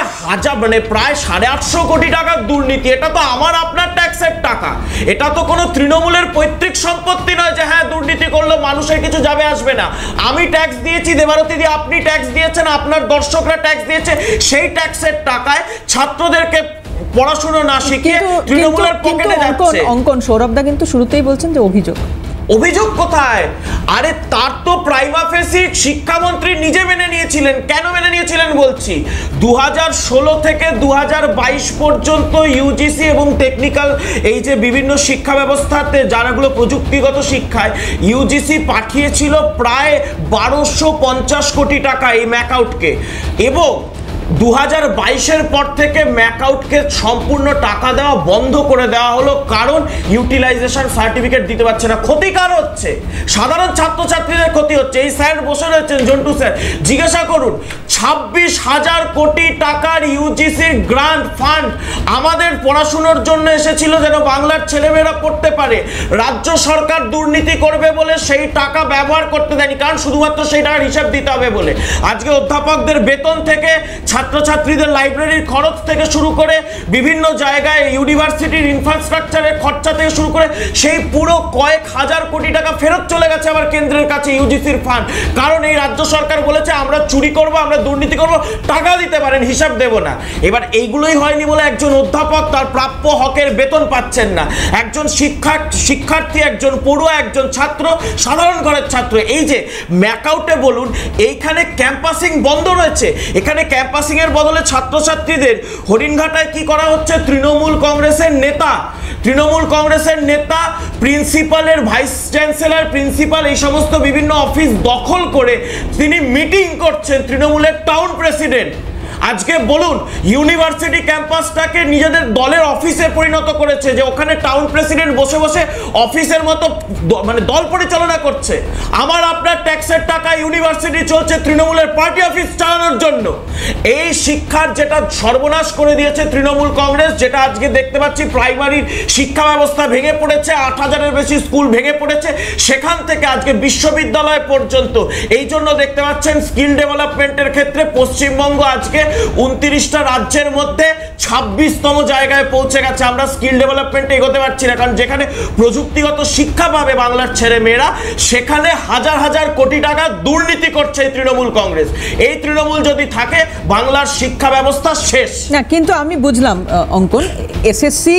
মানে প্রায় 850 কোটি টাকার দুর্নীতি, এটা তো আমার আপনার ট্যাক্সের টাকা, এটা তো কোনো তৃণমূলের পৈতৃক সম্পত্তি নয় যে হ্যাঁ দুর্নীতি করলে মানুষের কিছু যাবে আসবে না। আমি ট্যাক্স দিয়েছি, দেবারতী দি আপনি ট্যাক্স দিয়েছেন, আপনার দর্শকরা ট্যাক্স দিয়েছে, সেই ট্যাক্সের টাকায় ছাত্রদেরকে পড়াশোনা না শিখিয়ে তৃণমূলের পকেটে যাচ্ছে। অঙ্কন, সৌরভদা কিন্তু শুরুতেই বলছেন যে অভিযোগ কোথায়? আরে তার তো প্রাইমা ফেসি শিক্ষামন্ত্রী নিজে মেনে নিয়েছিলেন। কেন মেনে নিয়েছিলেন বলছি, 2016 থেকে 2022 পর্যন্ত ইউজিসি এবং টেকনিক্যাল এই যে বিভিন্ন শিক্ষা ব্যবস্থাতে যারাগুলো প্রযুক্তিগত শিক্ষায় ইউজিসি পাঠিয়েছিল প্রায় 1250 কোটি টাকা এই ম্যাকআউটকে, এবং 2022-এর পর থেকে ম্যাকআউটকে সম্পূর্ণ টাকা দেওয়া বন্ধ করে দেওয়া হলো, কারণ ইউটিলাইজেশন সার্টিফিকেট দিতে পারছে না। ক্ষতি কার হচ্ছে? সাধারণ ছাত্রছাত্রীদের ক্ষতি হচ্ছে। এই স্যার বসে রয়েছেন, জন্টু স্যার, জিজ্ঞাসা করুন, 26,000 কোটি টাকার ইউজিসির গ্রান্ট ফান্ড আমাদের পড়াশুনোর জন্য এসেছিল যেন বাংলার ছেলেমেয়েরা পড়তে পারে। রাজ্য সরকার দুর্নীতি করবে বলে সেই টাকা ব্যবহার করতে দেয়নি, কারণ শুধুমাত্র সেই টাকার হিসাব দিতে হবে বলে। আজকে অধ্যাপকদের বেতন থেকে, ছাত্রছাত্রীদের লাইব্রেরির খরচ থেকে শুরু করে, বিভিন্ন জায়গায় ইউনিভার্সিটির ইনফ্রাস্ট্রাকচারের খরচা থেকে শুরু করে, সেই পুরো কয়েক হাজার কোটি টাকা ফেরত চলে গেছে আবার কেন্দ্রের কাছে ইউজিসির ফান্ড। কারণ এই রাজ্য সরকার বলেছে আমরা চুরি করব, আমরা দুর্নীতি করবো, টাকা দিতে পারেন, হিসাব দেব না। এবার এইগুলোই হয়নি বলে একজন অধ্যাপক তার প্রাপ্য হকের বেতন পাচ্ছেন না, একজন শিক্ষার্থী, একজন পড়ুয়া, একজন ছাত্র, সাধারণ ঘরের ছাত্র। এই যে ম্যাকআউটে বলুন, এইখানে ক্যাম্পাসিং বন্ধ রয়েছে, এখানে ক্যাম্পাসিং এর বদলে ছাত্রছাত্রীদের হরিণঘাটায় কি করা হচ্ছে? তৃণমূল কংগ্রেসের নেতা প্রিন্সিপালের, ভাইস চ্যান্সেলর, প্রিন্সিপাল, এই সমস্ত বিভিন্ন অফিস দখল করে তিনি মিটিং করছেন। তৃণমূলের টাউন প্রেসিডেন্ট আজকে বলুন ইউনিভার্সিটি ক্যাম্পাসটাকে নিজেদের দলের অফিসে পরিণত করেছে, যে ওখানে টাউন প্রেসিডেন্ট বসে বসে অফিসের মতো মানে দল পরিচালনা করছে। আমার আপনার ট্যাক্সের টাকা ইউনিভার্সিটি চলছে তৃণমূলের পার্টি অফিস চালানোর জন্য। এই শিক্ষার যেটা সর্বনাশ করে দিয়েছে তৃণমূল কংগ্রেস, যেটা আজকে দেখতে পাচ্ছি প্রাইমারির শিক্ষা ব্যবস্থা ভেঙে পড়েছে, 8000-এর বেশি স্কুল ভেঙে পড়েছে, সেখান থেকে আজকে বিশ্ববিদ্যালয় পর্যন্ত। এই জন্য দেখতে পাচ্ছেন স্কিল ডেভেলপমেন্টের ক্ষেত্রে পশ্চিমবঙ্গ আজকে 29টা রাজ্যের মধ্যে 26তম জায়গায় পৌঁছে গেছে। আমরা স্কিল ডেভেলপমেন্টে এগোতে পারছি না, কারণ যেখানে প্রযুক্তিগত শিক্ষা পাবে বাংলার ছেলে মেয়েরা, সেখানে হাজার হাজার কোটি টাকা দুর্নীতি করছে এই তৃণমূল কংগ্রেস। এই তৃণমূল যদি থাকে বাংলার শিক্ষা ব্যবস্থা শেষ। না, কিন্তু আমি বুঝলাম অঙ্কন, এসএসসি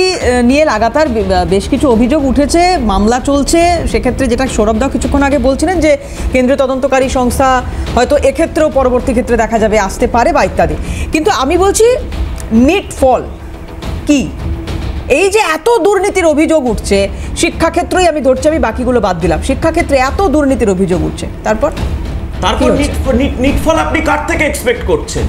নিয়ে লাগাতার বেশ কিছু অভিযোগ উঠেছে, মামলা চলছে, সেক্ষেত্রে যেটা সৌরভদা কিছুক্ষণ আগে বলছিলেন যে কেন্দ্রীয় তদন্তকারী সংস্থা হয়তো এক্ষেত্রেও পরবর্তী ক্ষেত্রে দেখা যাবে আসতে পারে বা ইত্যাদি। কিন্তু আমি বলছি নিট ফল কি, এই যে এত দুর্নীতির অভিযোগ উঠছে শিক্ষাক্ষেত্রেই, আমি ধরছি, আমি বাকিগুলো বাদ দিলাম, শিক্ষাক্ষেত্রে এত দুর্নীতির অভিযোগ উঠছে, তারপর নিট ফল আপনি কার থেকে এক্সপেক্ট করছেন?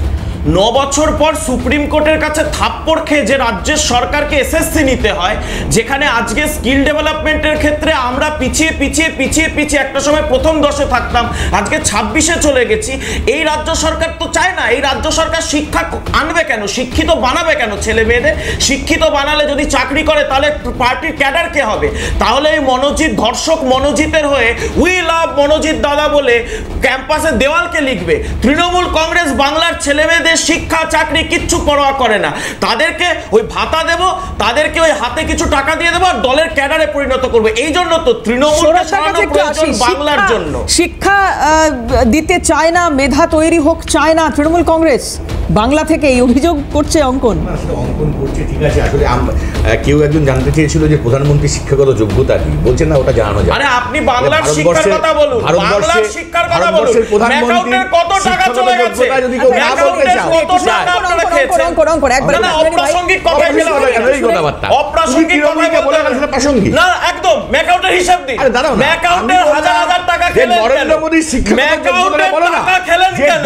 9 বছর পর সুপ্রিম কোর্টের কাছে থাপ্পড় খেয়ে যে রাজ্যের সরকারকে এসএসসি নিতে হয়, যেখানে আজকে স্কিল ডেভেলপমেন্টের ক্ষেত্রে আমরা পিছিয়ে একটা সময় প্রথম 10-এ থাকতাম, আজকে 26-এ চলে গেছি। এই রাজ্য সরকার তো চায় না, এই রাজ্য সরকার শিক্ষা আনবে কেন, শিক্ষিত বানাবে কেন ছেলে মেয়েদের? শিক্ষিত বানালে যদি চাকরি করে তাহলে পার্টির ক্যাডার কে হবে? তাহলে এই মনোজিৎ, ধর্ষক মনোজিতের হয়ে উই লাভ মনোজিৎ দাদা বলে ক্যাম্পাসে দেওয়ালকে লিখবে। তৃণমূল কংগ্রেস বাংলার ছেলে মেয়েদের শিক্ষা চাকরি কিচ্ছু পরোয়া করে না, তাদেরকে ওই ভাতা দেব, তাদেরকে ওই হাতে কিছু টাকা দিয়ে দেবো, আর দলের ক্যাডারে পরিণত করবে। এই জন্য তো তৃণমূলকে সরানো প্রয়োজন বাংলার জন্য। শিক্ষা দিতে চায় না, মেধা তৈরি হোক চায় না তৃণমূল কংগ্রেস, বাংলা থেকে এই অভিযোগ করছে অঙ্কন। অঙ্কন করছে, ঠিক আছে। আসলে কেউ একজন জানতে চেয়েছিল যে প্রধানমন্ত্রী শিক্ষাগত যোগ্যতা কি, বলছেন না ওটা জানানো যায়। আরে আপনি বাংলার শিক্ষার কথা বলুন, বাংলার শিক্ষার কথা বলুন। ম্যাকআউটের কত টাকা চলে গেছে, যদি কেউ না বলতে চাও, কত টাকা আপনারা খেয়েছেন? না, অপ্রাসঙ্গিক কথা বলে এই কথাবার্তা, অপ্রাসঙ্গিক কথা বলে প্রাসঙ্গিক না, একদম ম্যাকআউটের হিসাব দিন। ম্যাকআউটের হাজার হাজার টাকা খেলেন কেন? নরেন্দ্র মোদী ম্যাকআউটের টাকা খেলেন কেন?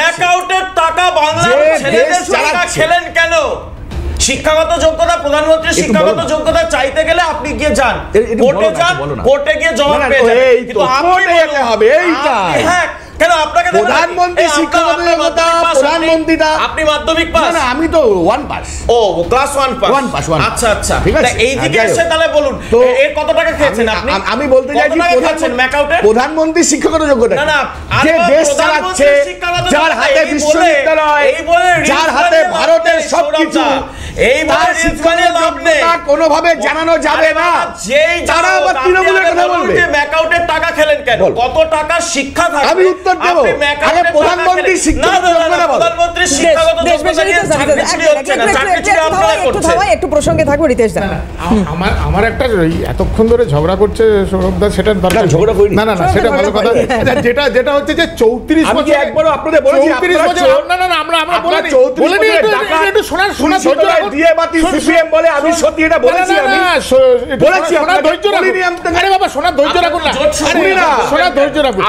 ম্যাকআউটের টাকা বাংলার ছেলেদের টাকা খেলেন কেন? শিক্ষাগত যোগ্যতা, প্রধানমন্ত্রীর শিক্ষাগত যোগ্যতা চাইতে গেলে আপনি গিয়ে যান, কোর্টে যান, কোর্টে গিয়ে জবাব পেয়ে যাবেন। কিন্তু আপনি হবে এইটা, হ্যাঁ, কেন আপনাকে প্রধানমন্ত্রী শিক্ষাগত যোগ্যতা, প্রধানমন্ত্রীটা আপনি মাধ্যমিক পাস? না, আমি তো 1 পাস। ও, ক্লাস 1 পাস। আচ্ছা আচ্ছা, ঠিক আছে। এই দিকে এসে তাহলে বলুন এর কত টাকা খেয়েছেন আপনি? আমি বলতে চাইছি প্রধানমন্ত্রী শিক্ষাগত যোগ্যতা, না না, যে দেশ চালাচ্ছে, যার হাতে বিশ্ববিদ্যালয়, যার হাতে ভারতের সবকিছু, এই কোনোভাবে জানানো যাবে না। তারা আবার তৃণমূলের কথা বলবে। ম্যাকআউটের টাকা খেলেন কেন? কত টাকা শিক্ষা থাকে? আমি উত্তর দেব, আগে প্রধানমন্ত্রী শিক্ষাগত যোগ্যতা বলো। প্রধানমন্ত্রী শিক্ষাগত যোগ্যতা নিয়ে চাকরি হচ্ছে না, চাকরি আপনারা করছেন। একটু প্রসঙ্গে থাকবো রিতেশ দা। আমার একটা এতক্ষণ ধরে ঝগড়া করছে সৌরভদা, সেটা দরকার ঝগড়া করিনি। না, সেটা ভালো কথা। যেটা হচ্ছে যে 34 বছর, একবারও আপনাদের বলেছি 34 বছর, না আমরা বলিনি, একটু শোনা ধৈর্য রাখুন। দিয়ে বাতি সিপিএম বলে, আমি সত্যি এটা বলেছি, আমি বলেছি, আপনারা ধৈর্য রাখুন। আরে বাবা, শোনা ধৈর্য রাখুন না, শোনা ধৈর্য রাখুন।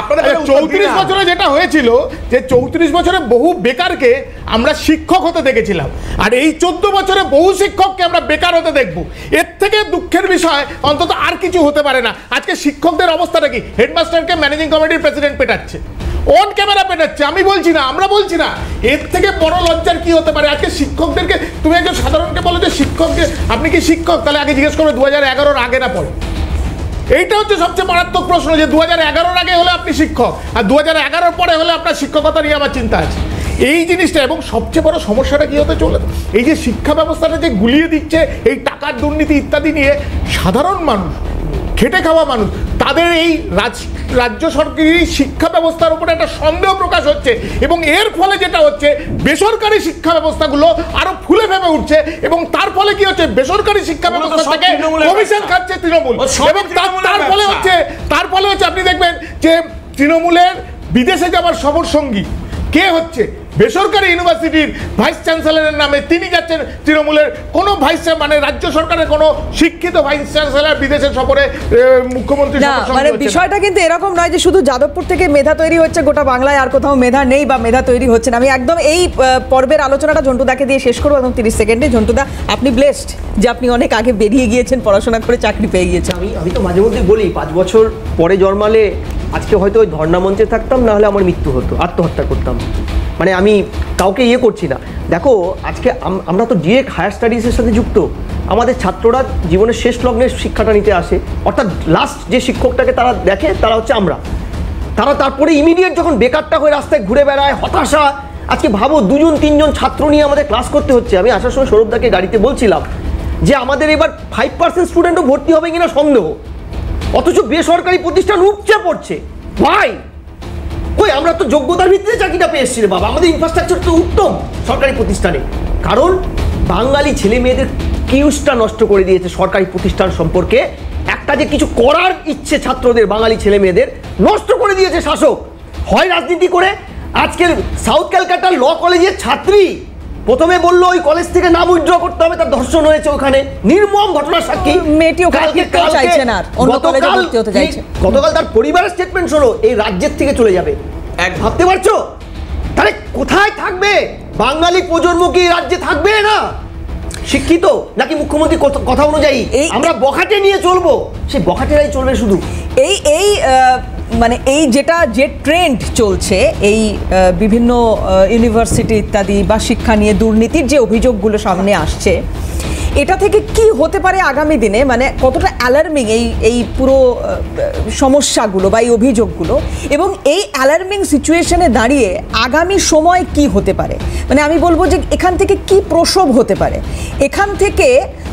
34 বছরে যেটা হয়েছিল, যে 34 বছরে বহু বেকারকে আমরা শিক্ষক হতে দেখেছিলাম, আর এই 14 বছরে বহু শিক্ষককে আমরা বেকার হতে দেখব। এর থেকে দুঃখের বিষয় অন্তত আর কিছু হতে পারে না। আজকে শিক্ষকদের অবস্থাটা কি? হেডমাস্টারকে ম্যানেজিং কমিটির প্রেসিডেন্ট পেটাচ্ছে, অন ক্যামেরা পেটাচ্ছে। আমি বলছি না, আমরা বলছি না, এর থেকে বড় লজ্জার কি হতে পারে? আজকে শিক্ষকদেরকে, তুমি একজন সাধারণকে বলো যে শিক্ষককে, আপনি কি শিক্ষক? তাহলে আগে জিজ্ঞেস করবে 2011-র আগে না পরে। এইটা হচ্ছে সবচেয়ে মারাত্মক প্রশ্ন, যে 2011-র আগে হলে আপনি শিক্ষক, আর 2011-র পরে হলে আপনার শিক্ষকতা নিয়ে আমার চিন্তা আছে। এই জিনিসটা, এবং সবচেয়ে বড় সমস্যাটা কি হতে চলে, এই যে শিক্ষা ব্যবস্থাটা যে গুলিয়ে দিচ্ছে এই টাকার দুর্নীতি ইত্যাদি নিয়ে, সাধারণ মানুষ খেটে খাওয়া মানুষ, তাদের এই রাজ্য সরকারি শিক্ষা ব্যবস্থার উপরে একটা সন্দেহ প্রকাশ হচ্ছে, এবং এর ফলে যেটা হচ্ছে বেসরকারি শিক্ষা ব্যবস্থাগুলো আরো ফুলে ফেপে উঠছে, এবং তার ফলে কি হচ্ছে বেসরকারি শিক্ষা ব্যবস্থা থেকে কমিশন খাচ্ছে তৃণমূল, এবং তার ফলে হচ্ছে আপনি দেখবেন যে তৃণমূলের বিদেশে যাওয়ার সফর সঙ্গী কে হচ্ছে বেসরকারি ইউনিভার্সিটির ভাইস চ্যান্সেলরের নামে, তিনি যাচ্ছেন তৃণমূলের কোনো মানে রাজ্য সরকারের কোনো শিক্ষিত ভাইস চ্যান্সেলর বিদেশের সফরে মুখ্যমন্ত্রী মানে বিষয়টা কিন্তু এরকম নয় যে শুধু যাদবপুর থেকে মেধা তৈরি হচ্ছে গোটা বাংলায়, আর কোথাও মেধা নেই বা মেধা তৈরি হচ্ছে না। আমি একদম এই পর্বের আলোচনাটা ঝন্টুদাকে দিয়ে শেষ করবো একদম 30 সেকেন্ডে। ঝন্টুদা, আপনি ব্লেসড যে আপনি অনেক আগে বেরিয়ে গিয়েছেন, পড়াশোনা করে চাকরি পেয়ে গিয়েছেন। আমি তো মাঝে মধ্যে বলি 5 বছর পরে জন্মালে আজকে হয়তো ওই ধর্ণা মঞ্চে থাকতাম, না হলে আমার মৃত্যু হতো, আত্মহত্যা করতাম। মানে আমি কাউকে করছি না। দেখো আজকে আমরা তো ডিরেক্ট হায়ার স্টাডিজের সাথে যুক্ত, আমাদের ছাত্ররা জীবনের শেষ লগ্নের শিক্ষাটা নিতে আসে, অর্থাৎ লাস্ট যে শিক্ষকটাকে তারা দেখে তারা হচ্ছে আমরা। তারা তারপরে ইমিডিয়েট যখন বেকারটা হয়ে রাস্তায় ঘুরে বেড়ায়, হতাশা। আজকে ভাবো 2-3 ছাত্র নিয়ে আমাদের ক্লাস করতে হচ্ছে। আমি আসার সময় সৌরভদাকে গাড়িতে বলছিলাম যে আমাদের এবার 5% স্টুডেন্টও ভর্তি হবে কিনা সন্দেহ, অথচ বেসরকারি প্রতিষ্ঠান উপচে পড়ছে। ভাই কই, আমরা তো যোগ্যতার ভিত্তিতে চাকরিটা পেয়ে এসেছি রে বাবা, আমাদের ইনফ্রাস্ট্রাকচার তো উত্তম সরকারি প্রতিষ্ঠানে। কারণ বাঙালি ছেলে মেয়েদের কিউজটা নষ্ট করে দিয়েছে সরকারি প্রতিষ্ঠান সম্পর্কে। একটা যে কিছু করার ইচ্ছে ছাত্রদের, বাঙালি ছেলে মেয়েদের নষ্ট করে দিয়েছে শাসক, হয় রাজনীতি করে। আজকের সাউথ ক্যালকাটার ল কলেজের ছাত্রী প্রথমে বললো ওই কলেজ থেকে নাম উইথড্র করতে হবে, তার ধর্ষণ হয়েছে ওখানে, নির্মম ঘটনার সাক্ষী। মেয়েটিও চাইছে না, অন্য কলেজে ভর্তি হতে চাইছে। গতকাল তার পরিবারের স্টেটমেন্ট শোনো, এই রাজ্যের থেকে চলে যাবে। ভাবতে পারছো তাহলে কোথায় থাকবে বাঙালি প্রজন্ম? কি রাজ্যে থাকবে না? শিক্ষিত নাকি মুখ্যমন্ত্রী কথা অনুযায়ী আমরা বখাটে নিয়ে চলবো? সেই বখাটেরাই চলবে শুধু। এই মানে এই যে ট্রেন্ড চলছে, এই বিভিন্ন ইউনিভার্সিটি ইত্যাদি বা শিক্ষা নিয়ে দুর্নীতির যে অভিযোগগুলো সামনে আসছে, এটা থেকে কি হতে পারে আগামী দিনে? মানে কতটা অ্যালার্মিং এই পুরো সমস্যাগুলো বা এই অভিযোগগুলো, এবং এই অ্যালার্মিং সিচুয়েশনে দাঁড়িয়ে আগামী সময় কি হতে পারে? মানে আমি বলবো যে এখান থেকে কি প্রসব হতে পারে? এখান থেকে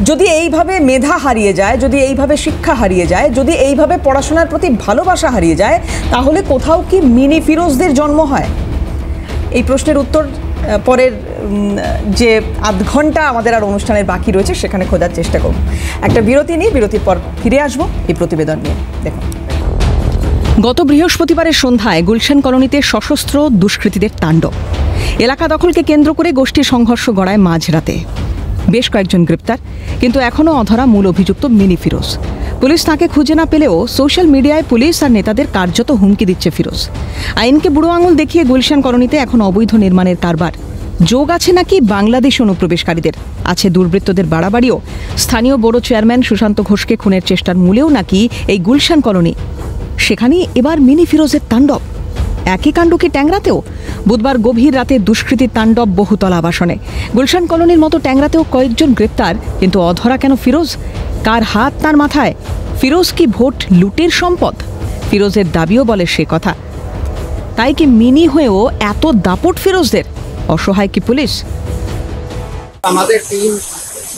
যদি এইভাবে মেধা হারিয়ে যায়, যদি এইভাবে শিক্ষা হারিয়ে যায়, যদি এইভাবে পড়াশোনার প্রতি ভালোবাসা হারিয়ে যায়, তাহলে কোথাও কি মিনি ফিরোজদের জন্ম হয়? এই প্রশ্নের উত্তর পরের যে আধ ঘন্টা আমাদের আর অনুষ্ঠানের বাকি রয়েছে সেখানে খোঁজার চেষ্টা করব। একটা বিরতি নিয়ে, বিরতির পর ফিরে আসবো এই প্রতিবেদন নিয়ে। দেখুন, গত বৃহস্পতিবারের সন্ধ্যায় গুলশান কলোনিতে সশস্ত্র দুষ্কৃতীদের তাণ্ডব। এলাকা দখলকে কেন্দ্র করে গোষ্ঠী সংঘর্ষ গড়ায় মাঝরাতে। বেশ কয়েকজন গ্রেপ্তার, কিন্তু এখনও অধরা মূল অভিযুক্ত মিনি ফিরোজ। পুলিশ তাকে খুঁজে না পেলেও সোশ্যাল মিডিয়ায় পুলিশ আর নেতাদের কার্যত হুমকি দিচ্ছে ফিরোজ। আইনকে বুড়ো আঙুল দেখিয়ে গুলশান কলোনিতে এখন অবৈধ নির্মাণের কারবার। যোগ আছে নাকি বাংলাদেশ অনুপ্রবেশকারীদের, আছে দুর্বৃত্তদের বাড়াবাড়িও। স্থানীয় বড় চেয়ারম্যান সুশান্ত ঘোষকে খুনের চেষ্টার মূলেও নাকি এই গুলশান কলোনি। সেখানেই এবার মিনি ফিরোজের তাণ্ডব। একই কাণ্ড কি ট্যাংরাতেও? বুধবার গভীর রাতে দুষ্কৃতীর তাণ্ডব বহুতলা আবাসনে। গুলশান কলোনির মতো ট্যাংরাতেও কয়েকজন গ্রেপ্তার, কিন্তু অধরা কেন ফিরোজ? কার হাত তার মাথায়? ফিরোজ কি ভোট লুটের সম্পদ? ফিরোজের দাবিও বলে সে কথা। তাই কি মিনি হয়েও এত দাপট ফিরোজদের? অসহায় কি পুলিশ? আমাদের টিম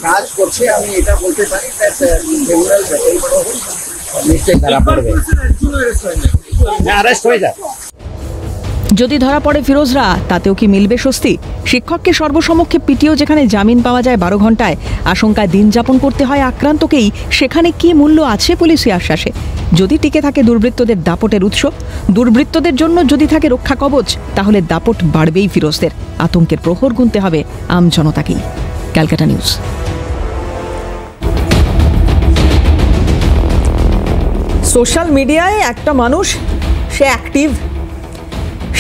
কাজ করছে, আমি এটা বলতে পারি নিশ্চয়ই ধরা পড়বে, অ্যারেস্ট হয়ে যায়। যদি ধরা পড়ে ফিরোজরা, তাতেও কি মিলবে স্বস্তি? শিক্ষককে সর্বসমক্ষে পিটিয়েও যেখানে জামিন পাওয়া যায় 12 ঘন্টায়, আশঙ্কায় দিন যাপন করতে হয় আক্রান্তকেই, সেখানে কি মূল্য আছে পুলিশি আশ্বাসে? যদি টিকে থাকে দুর্বৃত্তদের দাপটের উৎস, দুর্বৃত্তদের জন্য যদি থাকে রক্ষা কবচ, তাহলে দাপট বাড়বেই ফিরোজদের। আতঙ্কের প্রহর গুনতে হবে আম জনতাকেই। ক্যালকাটা নিউজ। সোশ্যাল মিডিয়ায় একটা মানুষ, সে অ্যাক্টিভ,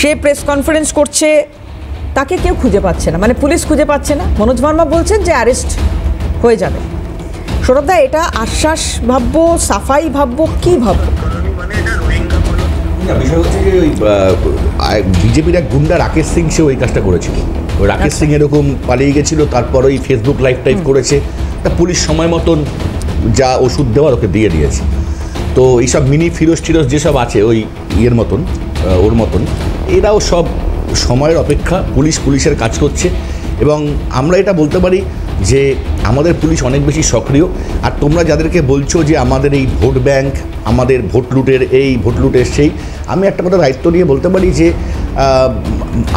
সে প্রেস কনফারেন্স করছে, তাকে কেউ খুঁজে পাচ্ছে না, মানে পুলিশ খুঁজে পাচ্ছে না। মনোজ ভার্মা বলছেন যে অ্যারেস্ট হয়ে যাবে। সৌরভদা, এটা আশ্বাস ভাববো, সাফাই ভাববো, কি ভাববো? বিষয় হচ্ছে যে ওই বিজেপির এক গুন্ডা রাকেশ সিং, সে ওই কাজটা করেছিল। ওই রাকেশ সিং এরকম পালিয়ে গেছিল, তারপর ওই ফেসবুক লাইভ টাইপ করেছে, তা পুলিশ সময় মতন যা ওষুধ দেওয়ার ওকে দিয়ে দিয়েছে। তো এইসব মিনি ফিরোজ টিরোজ যেসব আছে ওই ইয়ের মতন, ওর মতন, এরাও সব সময়ের অপেক্ষা। পুলিশের কাজ করছে, এবং আমরা এটা বলতে পারি যে আমাদের পুলিশ অনেক বেশি সক্রিয়। আর তোমরা যাদেরকে বলছো যে আমাদের এই ভোট ব্যাংক, আমাদের ভোট লুটের এই ভোট লুটের সেই, আমি একটা কথা দায়িত্ব নিয়ে বলতে পারি যে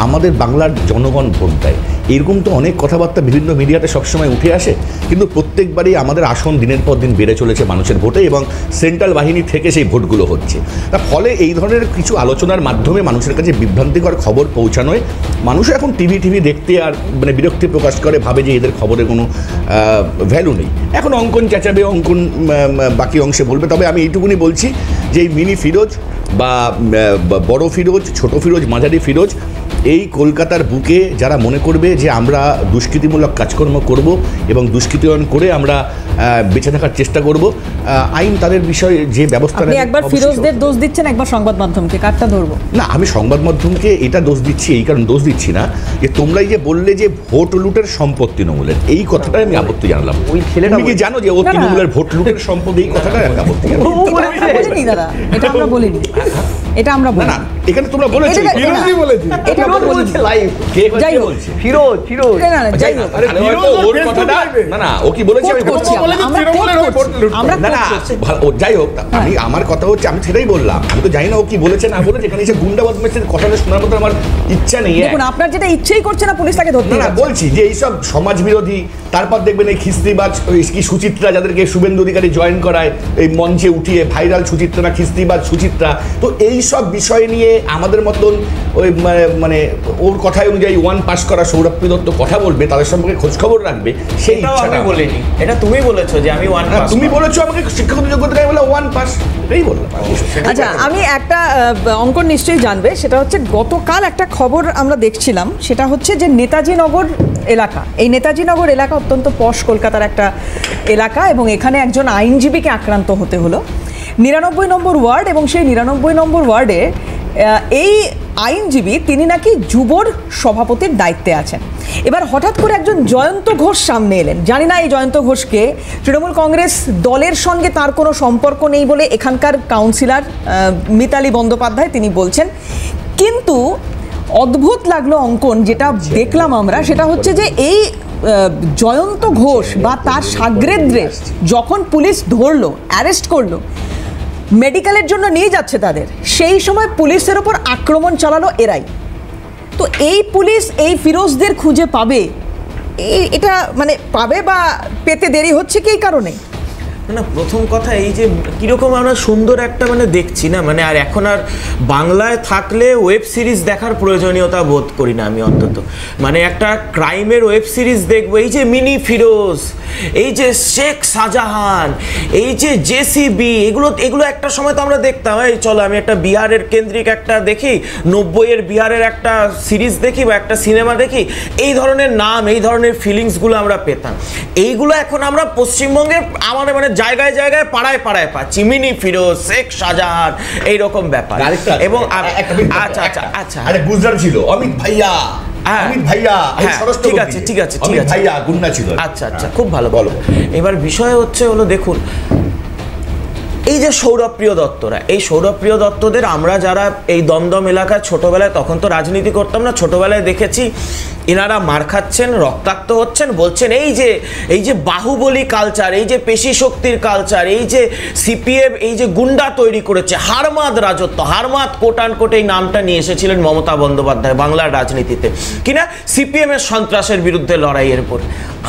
আমাদের বাংলার জনগণ ভোট দেয়। এরকম তো অনেক কথাবার্তা বিভিন্ন মিডিয়াতে সবসময় উঠে আসে, কিন্তু প্রত্যেকবারই আমাদের আসন দিনের পর দিন বেড়ে চলেছে মানুষের ভোটে, এবং সেন্ট্রাল বাহিনী থেকে সেই ভোটগুলো হচ্ছে। তার ফলে এই ধরনের কিছু আলোচনার মাধ্যমে মানুষের কাছে বিভ্রান্তিকর খবর পৌঁছানোয় মানুষ এখন টিভি দেখতে আর মানে বিরক্তি প্রকাশ করে, ভাবে যে এদের খবরের কোনো ভ্যালু নেই। এখন অঙ্কন চেঁচাবে, অঙ্কন বাকি অংশে বলবে। তবে আমি এইটুকুনি বলছি যে এই মিনি ফিরোজ বা বড় ফিরোজ, ছোট ফিরোজ, মাঝারি ফিরোজ, এই কলকাতার বুকে যারা মনে করবে যে আমরা দুষ্কৃতিমূলক কাজকর্ম করব এবং দুষ্কৃতিকরণ করে আমরা বেঁচে থাকার চেষ্টা করব, আইন তাদের বিষয়ে যে ব্যবস্থা আপনি একবার ফিরোজদের দোষ দিচ্ছেন, একবার সংবাদ মাধ্যমকে, কারটা ধরবো? না, আমি সংবাদ মাধ্যমকে এটা দোষ দিচ্ছি, এই কারণ দোষ দিচ্ছি না যে তোমরাই যে বললে যে ভোট লুটের সম্পদ তৃণমূলের, এই কথাটাই আমি আপত্তি জানালাম। ওই ছেলেটা তুমি কি জানো যে ও তৃণমূলের ভোট লুটের সম্পদ, এই কথাটাই আমি আপত্তি জানালাম। বলিনি দাদা, এটা আমরা বলিনি, এটা আমরা বলি না, এখানে তোমরা বলেছো ফিরোজই বলেছে। এটা আমরা বলছি লাইভ কে যাই হোক। বলছে? ফিরোজ না যাই হোক, আরে ওর কথাটা না না, ও কি বলেছে আমি করছি বলে যে আমরা তৃণমূলের ওই ভোট লুট আমরা না না, ও যাই হোক, আমি আমার কথা হচ্ছে, আমি সেটাই বললাম, আমি তো জানি না ও কি বলেছে না বলেছে। এখানে এসে গুন্ডা বদমাশের কথাটা শোনার মতো আমার ইচ্ছা নেই। দেখুন, আপনার যেটা ইচ্ছেই করছে না, পুলিশ তাকে ধরতে না না, বলছি যে এইসব সমাজ বিরোধী, তারপর দেখবেন এই খিস্তিবাজ কি সুচিত্রা, যাদেরকে শুভেন্দু অধিকারী জয়েন করায় এই মঞ্চে উঠিয়ে, ভাইরাল সুচিত্রা না খিস্তিবাজ সুচিত্রা, তো এই সব বিষয় নিয়ে আমাদের মতন ওই মানে ওর কথায় অনুযায়ী ওয়ান পাস করা সৌরভ দত্ত কথা বলবে, তাদের সম্পর্কে খোঁজখবর রাখবে, সেই ইচ্ছাটা আমি বলিনি। এটা তুমি বলেছো যে আমি ওয়ান পাস। তুমি বলেছো আমাকে শিক্ষাগত যোগ্যতা বলে ওয়ান পাস, এটাই বললাম। আচ্ছা, আমি একটা অঙ্কন নিশ্চয়ই জানবে, সেটা হচ্ছে গতকাল একটা খবর আমরা দেখছিলাম, সেটা হচ্ছে যে নেতাজি নগর এলাকা, এই নেতাজি নগর এলাকা অত্যন্ত পশ কলকাতার একটা এলাকা, এবং এখানে একজন আইনজীবীকে আক্রান্ত হতে হলো 99 নম্বর ওয়ার্ড, এবং সেই 99 নম্বর ওয়ার্ডে এই আইনজীবী, তিনি নাকি যুবর সভাপতির দায়িত্বে আছেন। এবার হঠাৎ করে একজন জয়ন্ত ঘোষ সামনে এলেন। জানি না এই জয়ন্ত ঘোষকে, তৃণমূল কংগ্রেস দলের সঙ্গে তার কোনো সম্পর্ক নেই বলে এখানকার কাউন্সিলর মিতালি বন্দ্যোপাধ্যায় তিনি বলছেন, কিন্তু অদ্ভুত লাগলো অঙ্কন যেটা দেখলাম আমরা, সেটা হচ্ছে যে এই জয়ন্ত ঘোষ বা তার সাগরেদদের যখন পুলিশ ধরলো, অ্যারেস্ট করলো, মেডিকেলের জন্য নিয়ে যাচ্ছে তাদের, সেই সময় পুলিশের ওপর আক্রমণ চালালো এরাই। তো এই পুলিশ এই ফিরোজদের খুঁজে পাবে, এটা মানে পাবে বা পেতে দেরি হচ্ছে কি এই কারণে? না, প্রথম কথা এই যে কীরকম আমরা সুন্দর একটা মানে দেখছি না, মানে আর এখন আর বাংলায় থাকলে ওয়েব সিরিজ দেখার প্রয়োজনীয়তা বোধ করি না আমি অন্তত। মানে একটা ক্রাইমের ওয়েব সিরিজ দেখবো, এই যে মিনি ফিরোজ, এই যে শেখ শাহজাহান, এই যে জেসিবি, এগুলো একটা সময় তো আমরা দেখতাম, এই চলো আমি একটা বিহারের কেন্দ্রিক একটা দেখি, 90-এর বিহারের একটা সিরিজ দেখি বা একটা সিনেমা দেখি, এই ধরনের নাম, এই ধরনের ফিলিংসগুলো আমরা পেতাম। এইগুলো এখন আমরা পশ্চিমবঙ্গে আমাদের মানে জায়গায় জায়গায় পাড়ায় পাড়ায় পাচ্ছি, মিনি ফিরোজ, শেখ শাহজাহান, এইরকম ব্যাপার। এবং আচ্ছা আচ্ছা আচ্ছা, আরে গুজরাট ছিল অমিত ভাইয়া, অমিত ভাইয়া, ঠিক আছে ঠিক আছে ঠিক আছে, ভাইয়া গুন্ডা ছিল। আচ্ছা আচ্ছা, খুব ভালো। বলো, এবার বিষয় হচ্ছে হলো, দেখুন এই যে সৌরভপ্রিয় দত্তরা, এই সৌরভপ্রিয় দত্তদের আমরা যারা এই দমদম এলাকায় ছোটবেলায়, তখন তো রাজনীতি করতাম না, ছোটবেলায় দেখেছি এনারা মার খাচ্ছেন, রক্তাক্ত হচ্ছেন, বলছেন এই যে বাহুবলী কালচার, এই যে পেশি শক্তির কালচার, এই যে সিপিএম এই যে গুন্ডা তৈরি করেছে, হারমাদ রাজত্ব, হারমাদ কোট অ্যান্ড কোট এই নামটা নিয়ে এসেছিলেন মমতা বন্দ্যোপাধ্যায় বাংলার রাজনীতিতে, কিনা সিপিএমের সন্ত্রাসের বিরুদ্ধে লড়াইয়ের পর।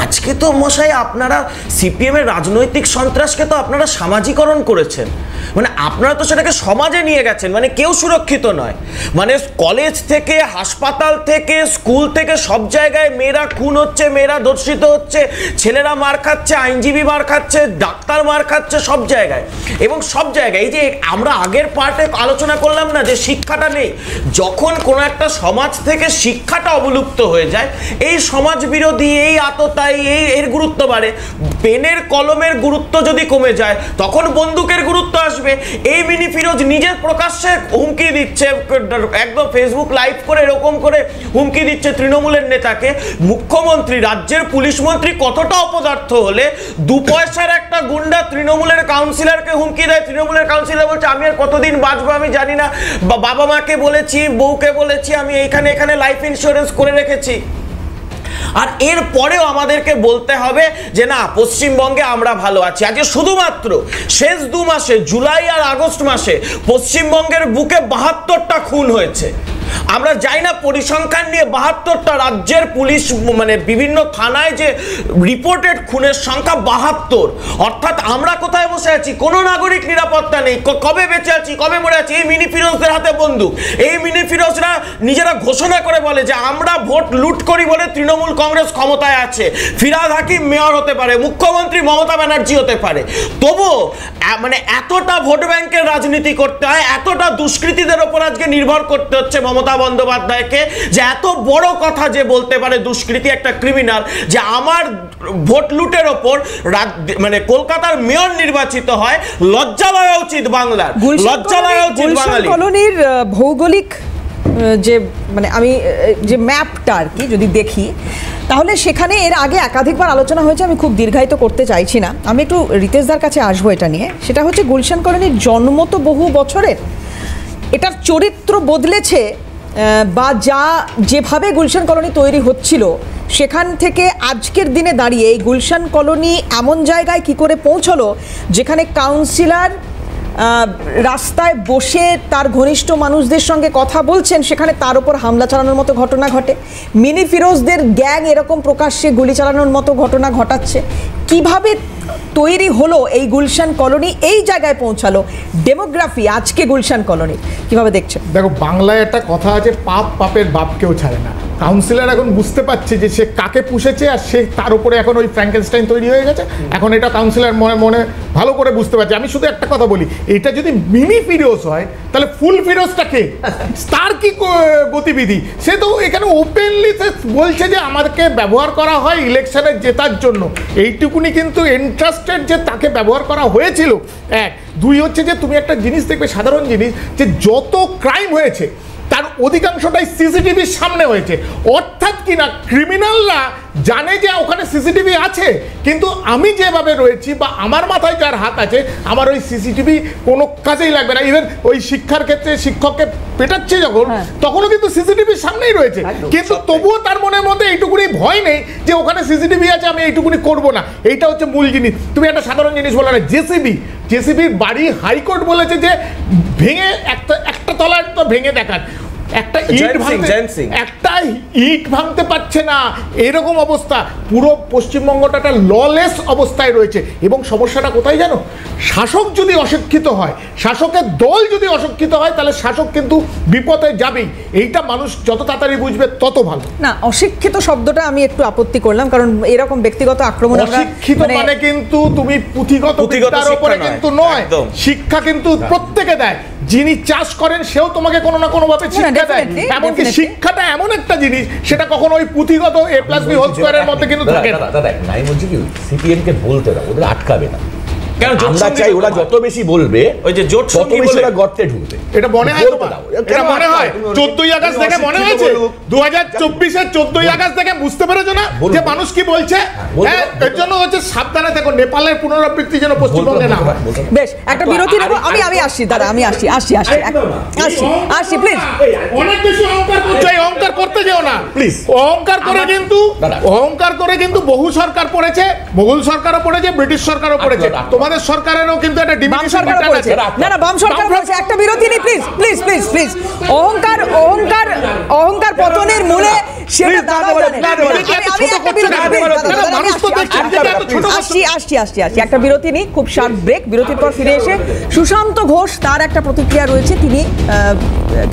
আজকে তো মশাই আপনারা সিপিএমের রাজনৈতিক সন্ত্রাসকে তো আপনারা সামাজিকরণ করেছেন, মানে আপনারা তো সেটাকে সমাজে নিয়ে গেছেন, মানে কেউ সুরক্ষিত নয়, মানে কলেজ থেকে, হাসপাতাল থেকে, স্কুল থেকে, সব জায়গায় মেয়েরা খুন হচ্ছে, মেয়েরা ধর্ষিত হচ্ছে, ছেলেরা মার খাচ্ছে, আইনজীবী মার খাচ্ছে, ডাক্তার মার খাচ্ছে, সব জায়গায়। এবং সব জায়গায় এই যে আমরা আগের পার্টে আলোচনা করলাম না যে শিক্ষাটা নেই, যখন কোনো একটা সমাজ থেকে শিক্ষাটা অবলুপ্ত হয়ে যায়, এই সমাজ বিরোধী, এই আততায়ী, এর গুরুত্ব বাড়ে। পেনের কলমের গুরুত্ব যদি কমে যায়, তখন বন্দুকের গুরুত্ব আসবে। এই মিনি ফিরোজ নিজের প্রকাশ্যে হুমকি দিচ্ছে, একদম ফেসবুক লাইভ করে এরকম করে হুমকি দিচ্ছে তৃণমূলের নেতাকে। মুখ্যমন্ত্রী, রাজ্যের পুলিশ মন্ত্রী কতটা অপদার্থ হলে 2 পয়সার একটা গুন্ডা তৃণমূলের কাউন্সিলরকে হুমকি দেয়, তৃণমূলের কাউন্সিলর বলছে আমি আর কতদিন বাঁচবো আমি জানি না, বাবা মাকে বলেছি, বউকে বলেছি আমি এখানে লাইফ ইন্স্যুরেন্স করে রেখেছি। আর এর পরেও আমাদেরকে বলতে হবে যে না পশ্চিমবঙ্গে আমরা ভালো আছি। আজকে শুধুমাত্র শেষ 2 মাসে জুলাই আর আগস্ট মাসে পশ্চিমবঙ্গের বুকে 72টা খুন হয়েছে। আমরা যাই না পরিসংখ্যান নিয়ে 72টা রাজ্যের পুলিশ মানে বিভিন্ন থানায় যে রিপোর্টেড খুনের সংখ্যা 72। অর্থাৎ আমরা কোথায় বসে আছি? কোনো নাগরিক নিরাপত্তা নেই। কবে বেঁচে আছি, কবে মরে আছি? এই মিনি ফিরোজদের হাতে বন্দুক। এই মিনি ফিরোজরা নিজেরা ঘোষণা করে বলে যে আমরা ভোট লুট করি বলে তৃণমূল কংগ্রেস ক্ষমতায় আছে। ফিরহাদ হাকিম মেয়র হতে পারে, মুখ্যমন্ত্রী মমতা ব্যানার্জি হতে পারে, তবুও মানে এতটা ভোট ব্যাংকের রাজনীতি করতে হয়, এতটা দুষ্কৃতীদের ওপর আজকে নির্ভর করতে হচ্ছে মমতা বন্দ্যোপাধ্যায়কে, যে এত বড় কথা যে বলতে পারে দুষ্কৃতী একটা ক্রিমিনাল, যে আমার ভোট লুটের ওপর মানে কলকাতার মেয়র নির্বাচিত হয়। লজ্জা লাগা উচিত বাংলার, লজ্জা লাগা উচিত বাঙালি। কলোনির ভৌগোলিক যে মানে আমি যে ম্যাপটা আর কি যদি দেখি, তাহলে সেখানে এর আগে একাধিকবার আলোচনা হয়েছে, আমি খুব দীর্ঘায়িত করতে চাইছি না, আমি একটু রিতেশদার কাছে আসবো এটা নিয়ে। সেটা হচ্ছে গুলশান কলোনির জন্ম তো বহু বছরের, এটার চরিত্র বদলেছে বা যেভাবে গুলশান কলোনি তৈরি হচ্ছিল সেখান থেকে আজকের দিনে দাঁড়িয়ে এই গুলশান কলোনি এমন জায়গায় কি করে পৌঁছলো যেখানে কাউন্সিলর রাস্তায় বসে তার ঘনিষ্ঠ মানুষদের সঙ্গে কথা বলছেন, সেখানে তার উপর হামলা চালানোর মতো ঘটনা ঘটে। মিনি ফিরোজদের গ্যাং এরকম প্রকাশ্যে গুলি চালানোর মতো ঘটনা ঘটাচ্ছে। কিভাবে তৈরি হলো এই গুলশান কলোনি, এই জায়গায় পৌঁছালো ডেমোগ্রাফি আজকে গুলশান কলোনি কিভাবে দেখছেন? দেখো, বাংলায় একটা কথা আছে, পাপ পাপের বাপ কেউ ছাড়ে না। কাউন্সিলর এখন বুঝতে পারছে যে সে কাকে পুষেছে, আর সে তার উপরে এখন ওই ফ্র্যাঙ্কেনস্টাইন তৈরি হয়ে গেছে। এখন এটা কাউন্সিলর মনে মনে ভালো করে বুঝতে পারছে। আমি শুধু একটা কথা বলি, এটা যদি মিনি ফিরোজ হয় তাহলে ফুল ফিরোজটা কে, তার কি গতিবিধি? সে তো এখানে ওপেনলি বলছে যে আমাদেরকে ব্যবহার করা হয় ইলেকশনে জেতার জন্য। এইটুকুনি কিন্তু ইন্টারেস্টেড যে তাকে ব্যবহার করা হয়েছিল। 1, 2 হচ্ছে যে তুমি একটা জিনিস দেখবে, সাধারণ জিনিস, যে যত ক্রাইম হয়েছে তার অধিকাংশটাই সিসিটিভির সামনে হয়েছে। অর্থাৎ কি না, ক্রিমিনালরা জানে যে ওখানে সিসিটিভি আছে, কিন্তু আমি যেভাবে রয়েছি বা আমার মাথায় যার হাত আছে, আমার ওই সিসিটিভি কোনো কাজেই লাগবে না। ইভেন ওই শিক্ষার ক্ষেত্রে শিক্ষককে পেটাচ্ছে যখন, তখনও কিন্তু সিসিটিভির সামনেই রয়েছে, কিন্তু তবুও তার মনের মধ্যে এইটুকুনি ভয় নেই যে ওখানে সিসিটিভি আছে, আমি এইটুকুনি করবো না। এইটা হচ্ছে মূল জিনিস। তুমি একটা সাধারণ জিনিস বলো না, জেসিবির বাড়ি হাইকোর্ট বলেছে যে ভেঙে একটা তলার তো ভেঙে দেখান, একটা ইট ভাঙতে পারছে না, এরকম অবস্থা। পুরো পশ্চিমবঙ্গটা একটা ললেস অবস্থায় রয়েছে। এবং সমস্যাটা কোথায় জানো? শাসক যদি অশিক্ষিত হয়, শাসকের দল যদি অশিক্ষিত হয়, তাহলে শাসক কিন্তু বিপদে যাবেই। এইটা মানুষ যত তাড়াতাড়ি বুঝবে তত ভালো। না, অশিক্ষিত শব্দটা আমি একটু আপত্তি করলাম, কারণ এরকম ব্যক্তিগত আক্রমণ, অশিক্ষিত মানে কিন্তু তুমি পুঁথিগত বিদ্যার উপরে কিন্তু নয়, শিক্ষা কিন্তু প্রত্যেকে দেয়। যিনি চাষ করেন সেও তোমাকে কোনো না কোনো ভাবে শিক্ষা দেয়। এমনকি শিক্ষাটা এমন একটা জিনিস, সেটা কখনো ওই পুঁথিগত A+B² এর মধ্যে কিন্তু থাকে না। দাদা নাই বলছি কি, সিপিএম কে বলতে দাও, ওদের আটকাবে না। আমরা চাই ওরা যত বেশি বলবে, ওই যে জোট তত বেশি ওরা গর্তে ঢুকবে। এটা মনে হয়, এটা মনে হয় 14ই আগস্ট থেকে মনে হয়েছে, 2024-এর 14ই আগস্ট থেকে বুঝতে পেরেছো না যে মানুষ কি বলছে? এর জন্য হচ্ছে সাবধানে দেখো, নেপালের পুনরাবৃত্তি যেন পশ্চিমবঙ্গে না হয়। বেশ, একটা বিরতি নেব। আমি আসছি দাদা, আমি আসছি প্লিজ। অনেক বেশি অহংকার করছো, এই অহংকার করতে যেও না প্লিজ। অহংকার করে কিন্তু বহু সরকার পড়েছে, মোগল সরকারও পড়েছে, ব্রিটিশ সরকারও পড়েছে, তোমাদের সরকারেরও কিন্তু একটা ডিমিনিশন রিটার্ন আছে। না, বাম সরকার বলেছে। একটা বিরতি নেই প্লিজ। অহংকার পতনের মূলে সেটা দাদা জানেন। আসছি একটা বিরতি নেই, খুব শার্প ব্রেক। বিরতির পর ফিরে এসে সুশান্ত ঘোষ, তার একটা প্রতিক্রিয়া রয়েছে। তিনি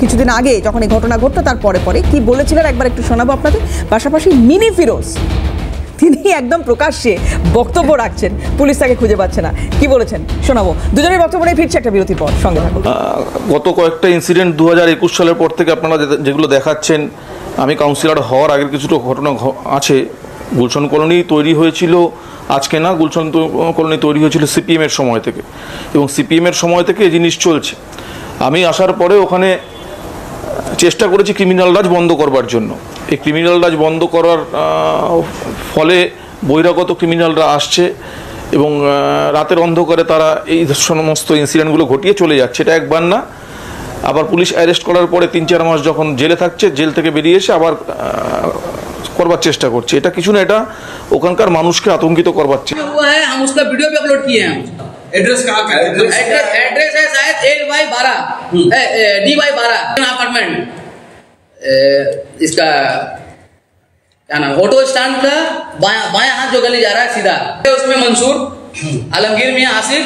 কিছুদিন আগে যখন এই ঘটনা ঘটলো তার পরে কি বলেছিলেন একবার একটু শোনাবো আপনাদের। পাশাপাশি মিনি ফিরোজ, তিনি একদম প্রকাশ্যে বক্তব্য রাখছেন, পুলিশ তাকে খুঁজে পাচ্ছে না, কি বলেছেন শোনাবো। দুজনের বক্তব্য নিয়ে ফিরছে একটা বিরতির পর, সঙ্গে থাকুন। গত কয়েকটা ইনসিডেন্ট 2021 সালের পর থেকে আপনারা যেগুলো দেখাচ্ছেন, আমি কাউন্সিলর হওয়ার আগের কিছুটা ঘটনা আছে। গুলশান কলোনি তৈরি হয়েছিল আজকে না, গুলশান কলোনি তৈরি হয়েছিল সিপিএমের সময় থেকে, এবং সিপিএমের সময় থেকে এই জিনিস চলছে। আমি আসার পরে ওখানে চেষ্টা করেছি ক্রিমিনাল রাজ বন্ধ করবার জন্য। এই ক্রিমিনাল রাজ বন্ধ করার ফলে বহিরাগত ক্রিমিনালরা আসছে এবং রাতের অন্ধকারে তারা এই সমস্ত ইনসিডেন্টগুলো ঘটিয়ে চলে যাচ্ছে। এটা একবার না, আবার পুলিশ অ্যারেস্ট করার পরে 3-4 মাস যখন জেলে থাকছে, জেল থেকে বেরিয়ে এসে আবার করবার চেষ্টা করছে। এটা কিছু না, এটা ওখানকার মানুষকে আতঙ্কিত করবার চেষ্টা। हुआ है, हम उसका वीडियो भी अपलोड किए हैं। एड्रेस कहाँ का? एड्रेस है शायद L/12 D/12 अपार्टमेंट, इसका क्या नाम, ऑटो स्टैंड का बायां हाथ जो गली जा रहा है सीधा, उसमें मंसूर, आलमगीर मियां आसिफ,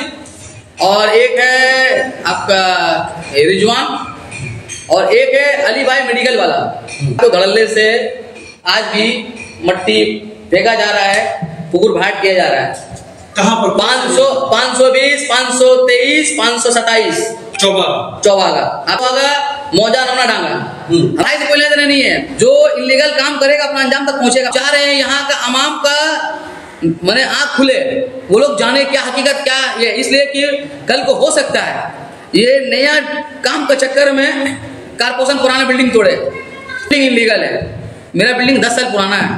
और एक है आपका रिजवान, और एक है अली भाई मेडिकल वाला। तो धड़ल्ले से आज भी मट्टी फेंका जा रहा है, पुकुर भाट किया जा रहा है। कहाँ पर? 500, 520, 523, 527 चौबा का आपका मौजा नौना डांगा। हमारे से कोई लेना देना नहीं है, जो इलीगल काम करेगा अपना अंजाम तक पहुंचेगा। चाह रहे हैं यहाँ का अवाम का मैंने आँख खुले, वो लोग जाने क्या हकीकत क्या ये, इसलिए कि कल को हो सकता है ये नया काम के चक्कर में कारपोरेशन पुराना बिल्डिंग तोड़े। बिल्डिंग इलीगल है, मेरा बिल्डिंग 10 साल पुराना है,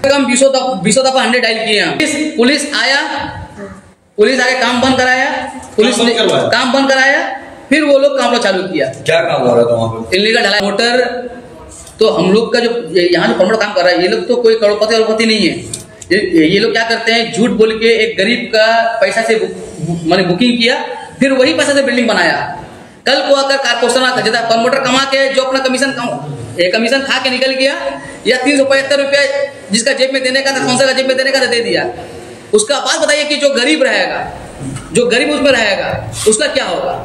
कम 20 दफा 100 डायल किए हैं। पुलिस आया, पुलिस आके काम बंद कराया, पुलिस ने काम बंद कराया, फिर वो लोग काम चालू किया। क्या काम हो रहा था वहाँ पे? इलीगल ढलाई मोटर। तो हम लोग का जो यहाँ जो प्रमोटर काम कर रहा है, ये लोग तो कोई करोड़पति नहीं है। ये लोग क्या करते हैं, झूठ बोल के एक गरीब का पैसा से मैंने बुकिंग किया, फिर वही पैसा से बिल्डिंग बनाया। कल को अगर कारपोरेशन प्रमोटर कमा के जो अपना कमीशन खा के निकल गया, या 375 रुपया जिसका जेब में देने का था, स्पॉन्सर का जेब में देने का था, दे दिया। उसका बात बताइए कि जो गरीब रहेगा, जो गरीब उसमें रहेगा, उसका क्या होगा?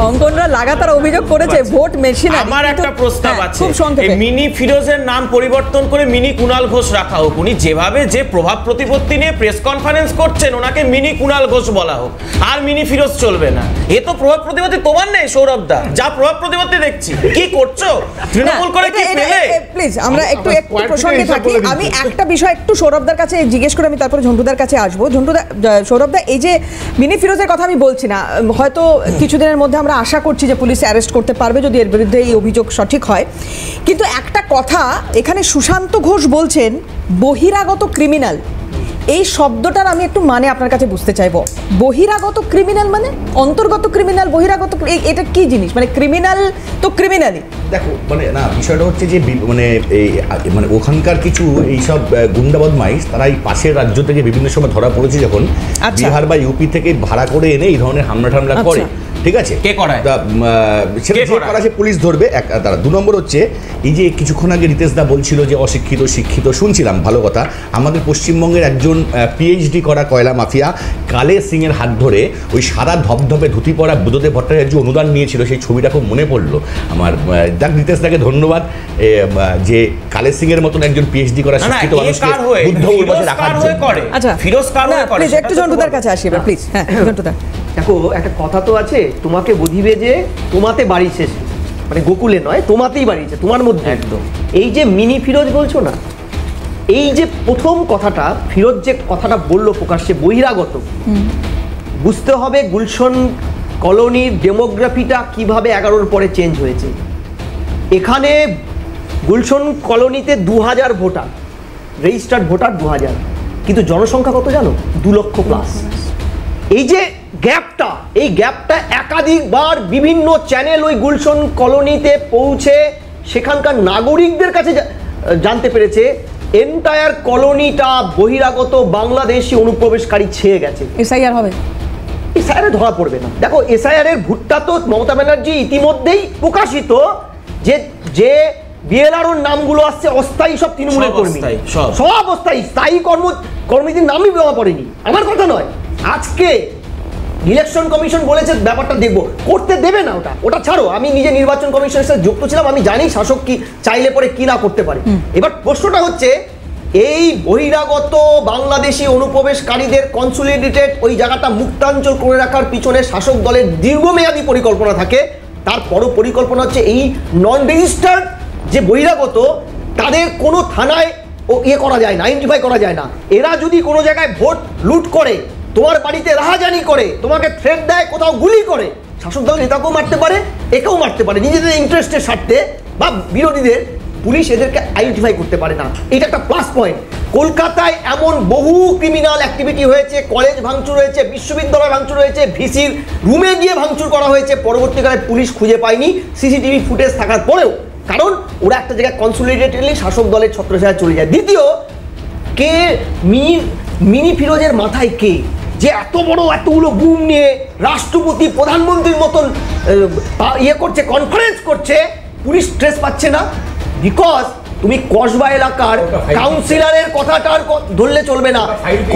অঙ্কনরা লাগাতার অভিযোগ করেছে ভোট মেশিন। আমার একটা প্রস্তাব আছে, খুব সংক্ষেপে, মিনি ফিরোজের নাম পরিবর্তন করে মিনি কুণাল ঘোষ রাখা হোক। উনি যেভাবে যে প্রভাব প্রতিপত্তি নিয়ে প্রেস কনফারেন্স করছেন, ওনাকে মিনি কুণাল ঘোষ বলা হোক, আর মিনি ফিরোজ চলবে না। এ তো প্রভাব প্রতিপত্তি তোমার নেই সৌরভ দা, যা প্রভাব প্রতিপত্তি দেখছি কি করছো তৃণমূল করে কি পেলে। প্লিজ আমরা একটু প্রসঙ্গে থাকি। আমি একটা বিষয় একটু সৌরভদার কাছে জিজ্ঞেস করে আমি তারপরে ঝন্টুদার কাছে আসবো। ঝন্টুদা, সৌরভদা, এই যে মিনি ফিরোজের কথা আমি বলছি না, হয়তো কিছুদিনের মধ্যে আমরা আশা করছি যে পুলিশ অ্যারেস্ট করতে পারবে যদি এর বিরুদ্ধে এই অভিযোগ সঠিক হয়। কিন্তু একটা কথা এখানে সুশান্ত ঘোষ বলছেন বহিরাগত ক্রিমিনাল, এই শব্দটার আমি একটু মানে আপনার কাছে বুঝতে চাইবো। বহিরাগত ক্রিমিনাল মানে অন্তর্গত ক্রিমিনাল, বহিরাগত এটা কি জিনিস? মানে ক্রিমিনাল তো ক্রিমিনালই। দেখো মানে না, বিষয়টা হচ্ছে যে মানে এই মানে ওখানকার কিছু এইসব গুন্ডা বদমাইশ তারা এই পাশের রাজ্য থেকে বিভিন্ন সময় ধরা পড়েছে, যখন বিহার বা ইউপি থেকে ভাড়া করে এনে এই ধরনের হামলা টামলা করে। ঠিক আছে, কে করায়? সে পুলিশ ধরবে। তারা 2 নম্বর হচ্ছে এই যে কিছুক্ষণ আগে রিতেশ দা বলছিল যে অশিক্ষিত শিক্ষিত, শুনছিলাম ভালো কথা। আমাদের পশ্চিমবঙ্গের একজন পিএইচডি করা কয়লা মাফিয়া কালে সিং এর হাত ধরে ওই সাদা ধপধপে ধুতি পরা বুদ্ধদেব ভট্টাচার্য অনুদান নিয়েছিল, সেই ছবিটা খুব মনে পড়লো আমার। দেখ রিতেশ দাকে ধন্যবাদ যে কালে সিং এর মতন একজন পিএইচডি করা শিক্ষিত মানুষকে বুদ্ধ উর্বশে রাখার জন্য। আচ্ছা ফিরোজ কার হয়ে করে? প্লিজ একটু ঝন্টুদার কাছে আসি এবার, প্লিজ। হ্যাঁ ঝন্টুদা, দেখো একটা কথা তো আছে, তোমাকে বুঝিবে যে তোমাতে বাড়ি শেষ, মানে গোকুলে নয়, তোমাতেই বাড়িছে, তোমার মধ্যে একদম। এই যে মিনি ফিরোজ বলছো না, এই যে প্রথম কথাটা ফিরোজ যে কথাটা বললো প্রকাশ্যে বহিরাগত, বুঝতে হবে গুলশন কলোনির ডেমোগ্রাফিটা কিভাবে 11-র পরে চেঞ্জ হয়েছে। এখানে গুলশন কলোনিতে 2000 ভোটার, রেজিস্টার্ড ভোটার 2000, কিন্তু জনসংখ্যা কত জানো? 2 লক্ষ প্লাস। এই যে গ্যাপটা, এই গ্যাপটা একাধিকবার বিভিন্ন চ্যানেল ওই গুলশন কলোনিতে পৌঁছে সেখানকার নাগরিকদের কাছে জানতে পেরেছে এন্টায়ার কলোনিটা বহিরাগত বাংলাদেশি অনুপ্রবেশকারী ছেয়ে গেছে। এসআইআর হবে, এসআইআর ধরা পড়বে না। দেখো এসআইআর এর ভুট্টা তো মমতা ব্যানার্জি ইতিমধ্যেই প্রকাশিত যে যে বিএলআরওর নামগুলো আসছে অস্থায়ী সব তৃণমূলের কর্মী, সব অস্থায়ী, স্থায়ী কর্মীদের নামই দেওয়া পড়েনি। আমার কথা নয়, আজকে ইলেকশন কমিশন বলেছে ব্যাপারটা দেখবো, করতে দেবে না। ওটা ছাড়ো, আমি নিজে নির্বাচন কমিশনের সাথে যুক্ত ছিলাম, আমি জানি শাসক কি চাইলে পরে কি না করতে পারে। এবার প্রশ্নটা হচ্ছে এই বহিরাগত বাংলাদেশি অনুপ্রবেশকারীদের কনসোলিডেটেড ওই জায়গাটা মুক্তাঞ্চল করে রাখার পিছনে শাসক দলের দীর্ঘমেয়াদী পরিকল্পনা থাকে। তারপরও পরিকল্পনা হচ্ছে এই নন রেজিস্টার্ড যে বহিরাগত তাদের কোনো থানায় করা যায় না, আইডেন্টিফাই করা যায় না। এরা যদি কোনো জায়গায় ভোট লুট করে, তোমার বাড়িতে রাহাজানি করে, তোমাকে থ্রেট দেয়, কোথাও গুলি করে, শাসক দল নেতাকেও মারতে পারে, একেও মারতে পারে নিজেদের ইন্টারেস্টের স্বার্থে বা বিরোধীদের। পুলিশ এদেরকে আইডেন্টিফাই করতে পারে না, এটা একটা প্লাস পয়েন্ট। কলকাতায় এমন বহু ক্রিমিনাল অ্যাক্টিভিটি হয়েছে, কলেজ ভাঙচুর হয়েছে, বিশ্ববিদ্যালয় ভাঙচুর হয়েছে, ভিসির রুমে গিয়ে ভাঙচুর করা হয়েছে, পরবর্তীকালে পুলিশ খুঁজে পায়নি সিসিটিভি ফুটেজ থাকার পরেও। কারণ ওরা একটা জায়গায় কনসোলিডেটেডলি শাসক দলের ছত্রছায়া চলে যায়। দ্বিতীয়, কে মিনি ফিরোজের মাথায় কে যে এত বড় এতগুলো বুম নিয়ে রাষ্ট্রপতি প্রধানমন্ত্রীর মতন ইয়ে করছে, কনফারেন্স করছে, পুলিশ স্ট্রেস পাচ্ছে না? বিকজ তুমি কসবা এলাকার কাউন্সিলরের কথাটার ধরলে চলবে না।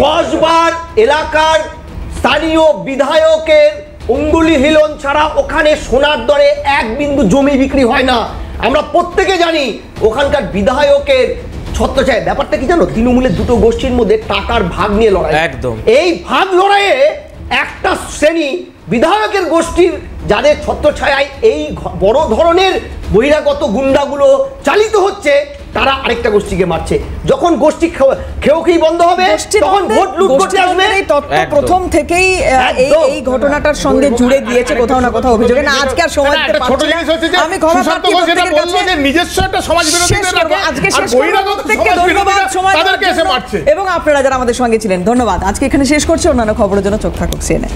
কসবার এলাকার স্থানীয় বিধায়কের অঙ্গুলি হিলন ছাড়া ওখানে সোনার দরে এক বিন্দু জমি বিক্রি হয় না। আমরা প্রত্যেকে জানি ওখানকার বিধায়কের ছত্রছায়া। ব্যাপারটা কি জানো, তৃণমূলের দুটো গোষ্ঠীর মধ্যে টাকার ভাগ নিয়ে লড়াই। একদম। এই ভাগ লড়াইয়ে একটা শ্রেণী বিধায়কের গোষ্ঠীর যাদের ছত্রছায়ায় এই বড় ধরনের বহিরাগত গুন্ডাগুলো চালিত হচ্ছে, তারা আরেকটা গোষ্ঠীকে মারছে। যখন গোষ্ঠী খেয়ে বন্ধ হবে তখন ভোট লুট করতে আসবে। এই তত্ত্ব প্রথম থেকেই এই ঘটনাটার সঙ্গে জুড়ে গিয়েছে কোথাও না কোথাও অভিযোগে। না আজকে আর সময় দিতে পারছি না, আমি ক্ষমা প্রার্থী প্রত্যেকের কাছে নিজস্ব একটা সমাজ বিরোধীদের রাখে, আজকে আর শেষ করব। বহিরাগত প্রত্যেককে সমাজ ধন্যবাদ বিরোধীরা সময় তাদেরকে এসে মারছে। এবং আপনারা যারা আমাদের সঙ্গে ছিলেন ধন্যবাদ। আজকে এখানে শেষ করছি, অন্যান্য খবরের জন্য চোখ থাকুক সিএনএ।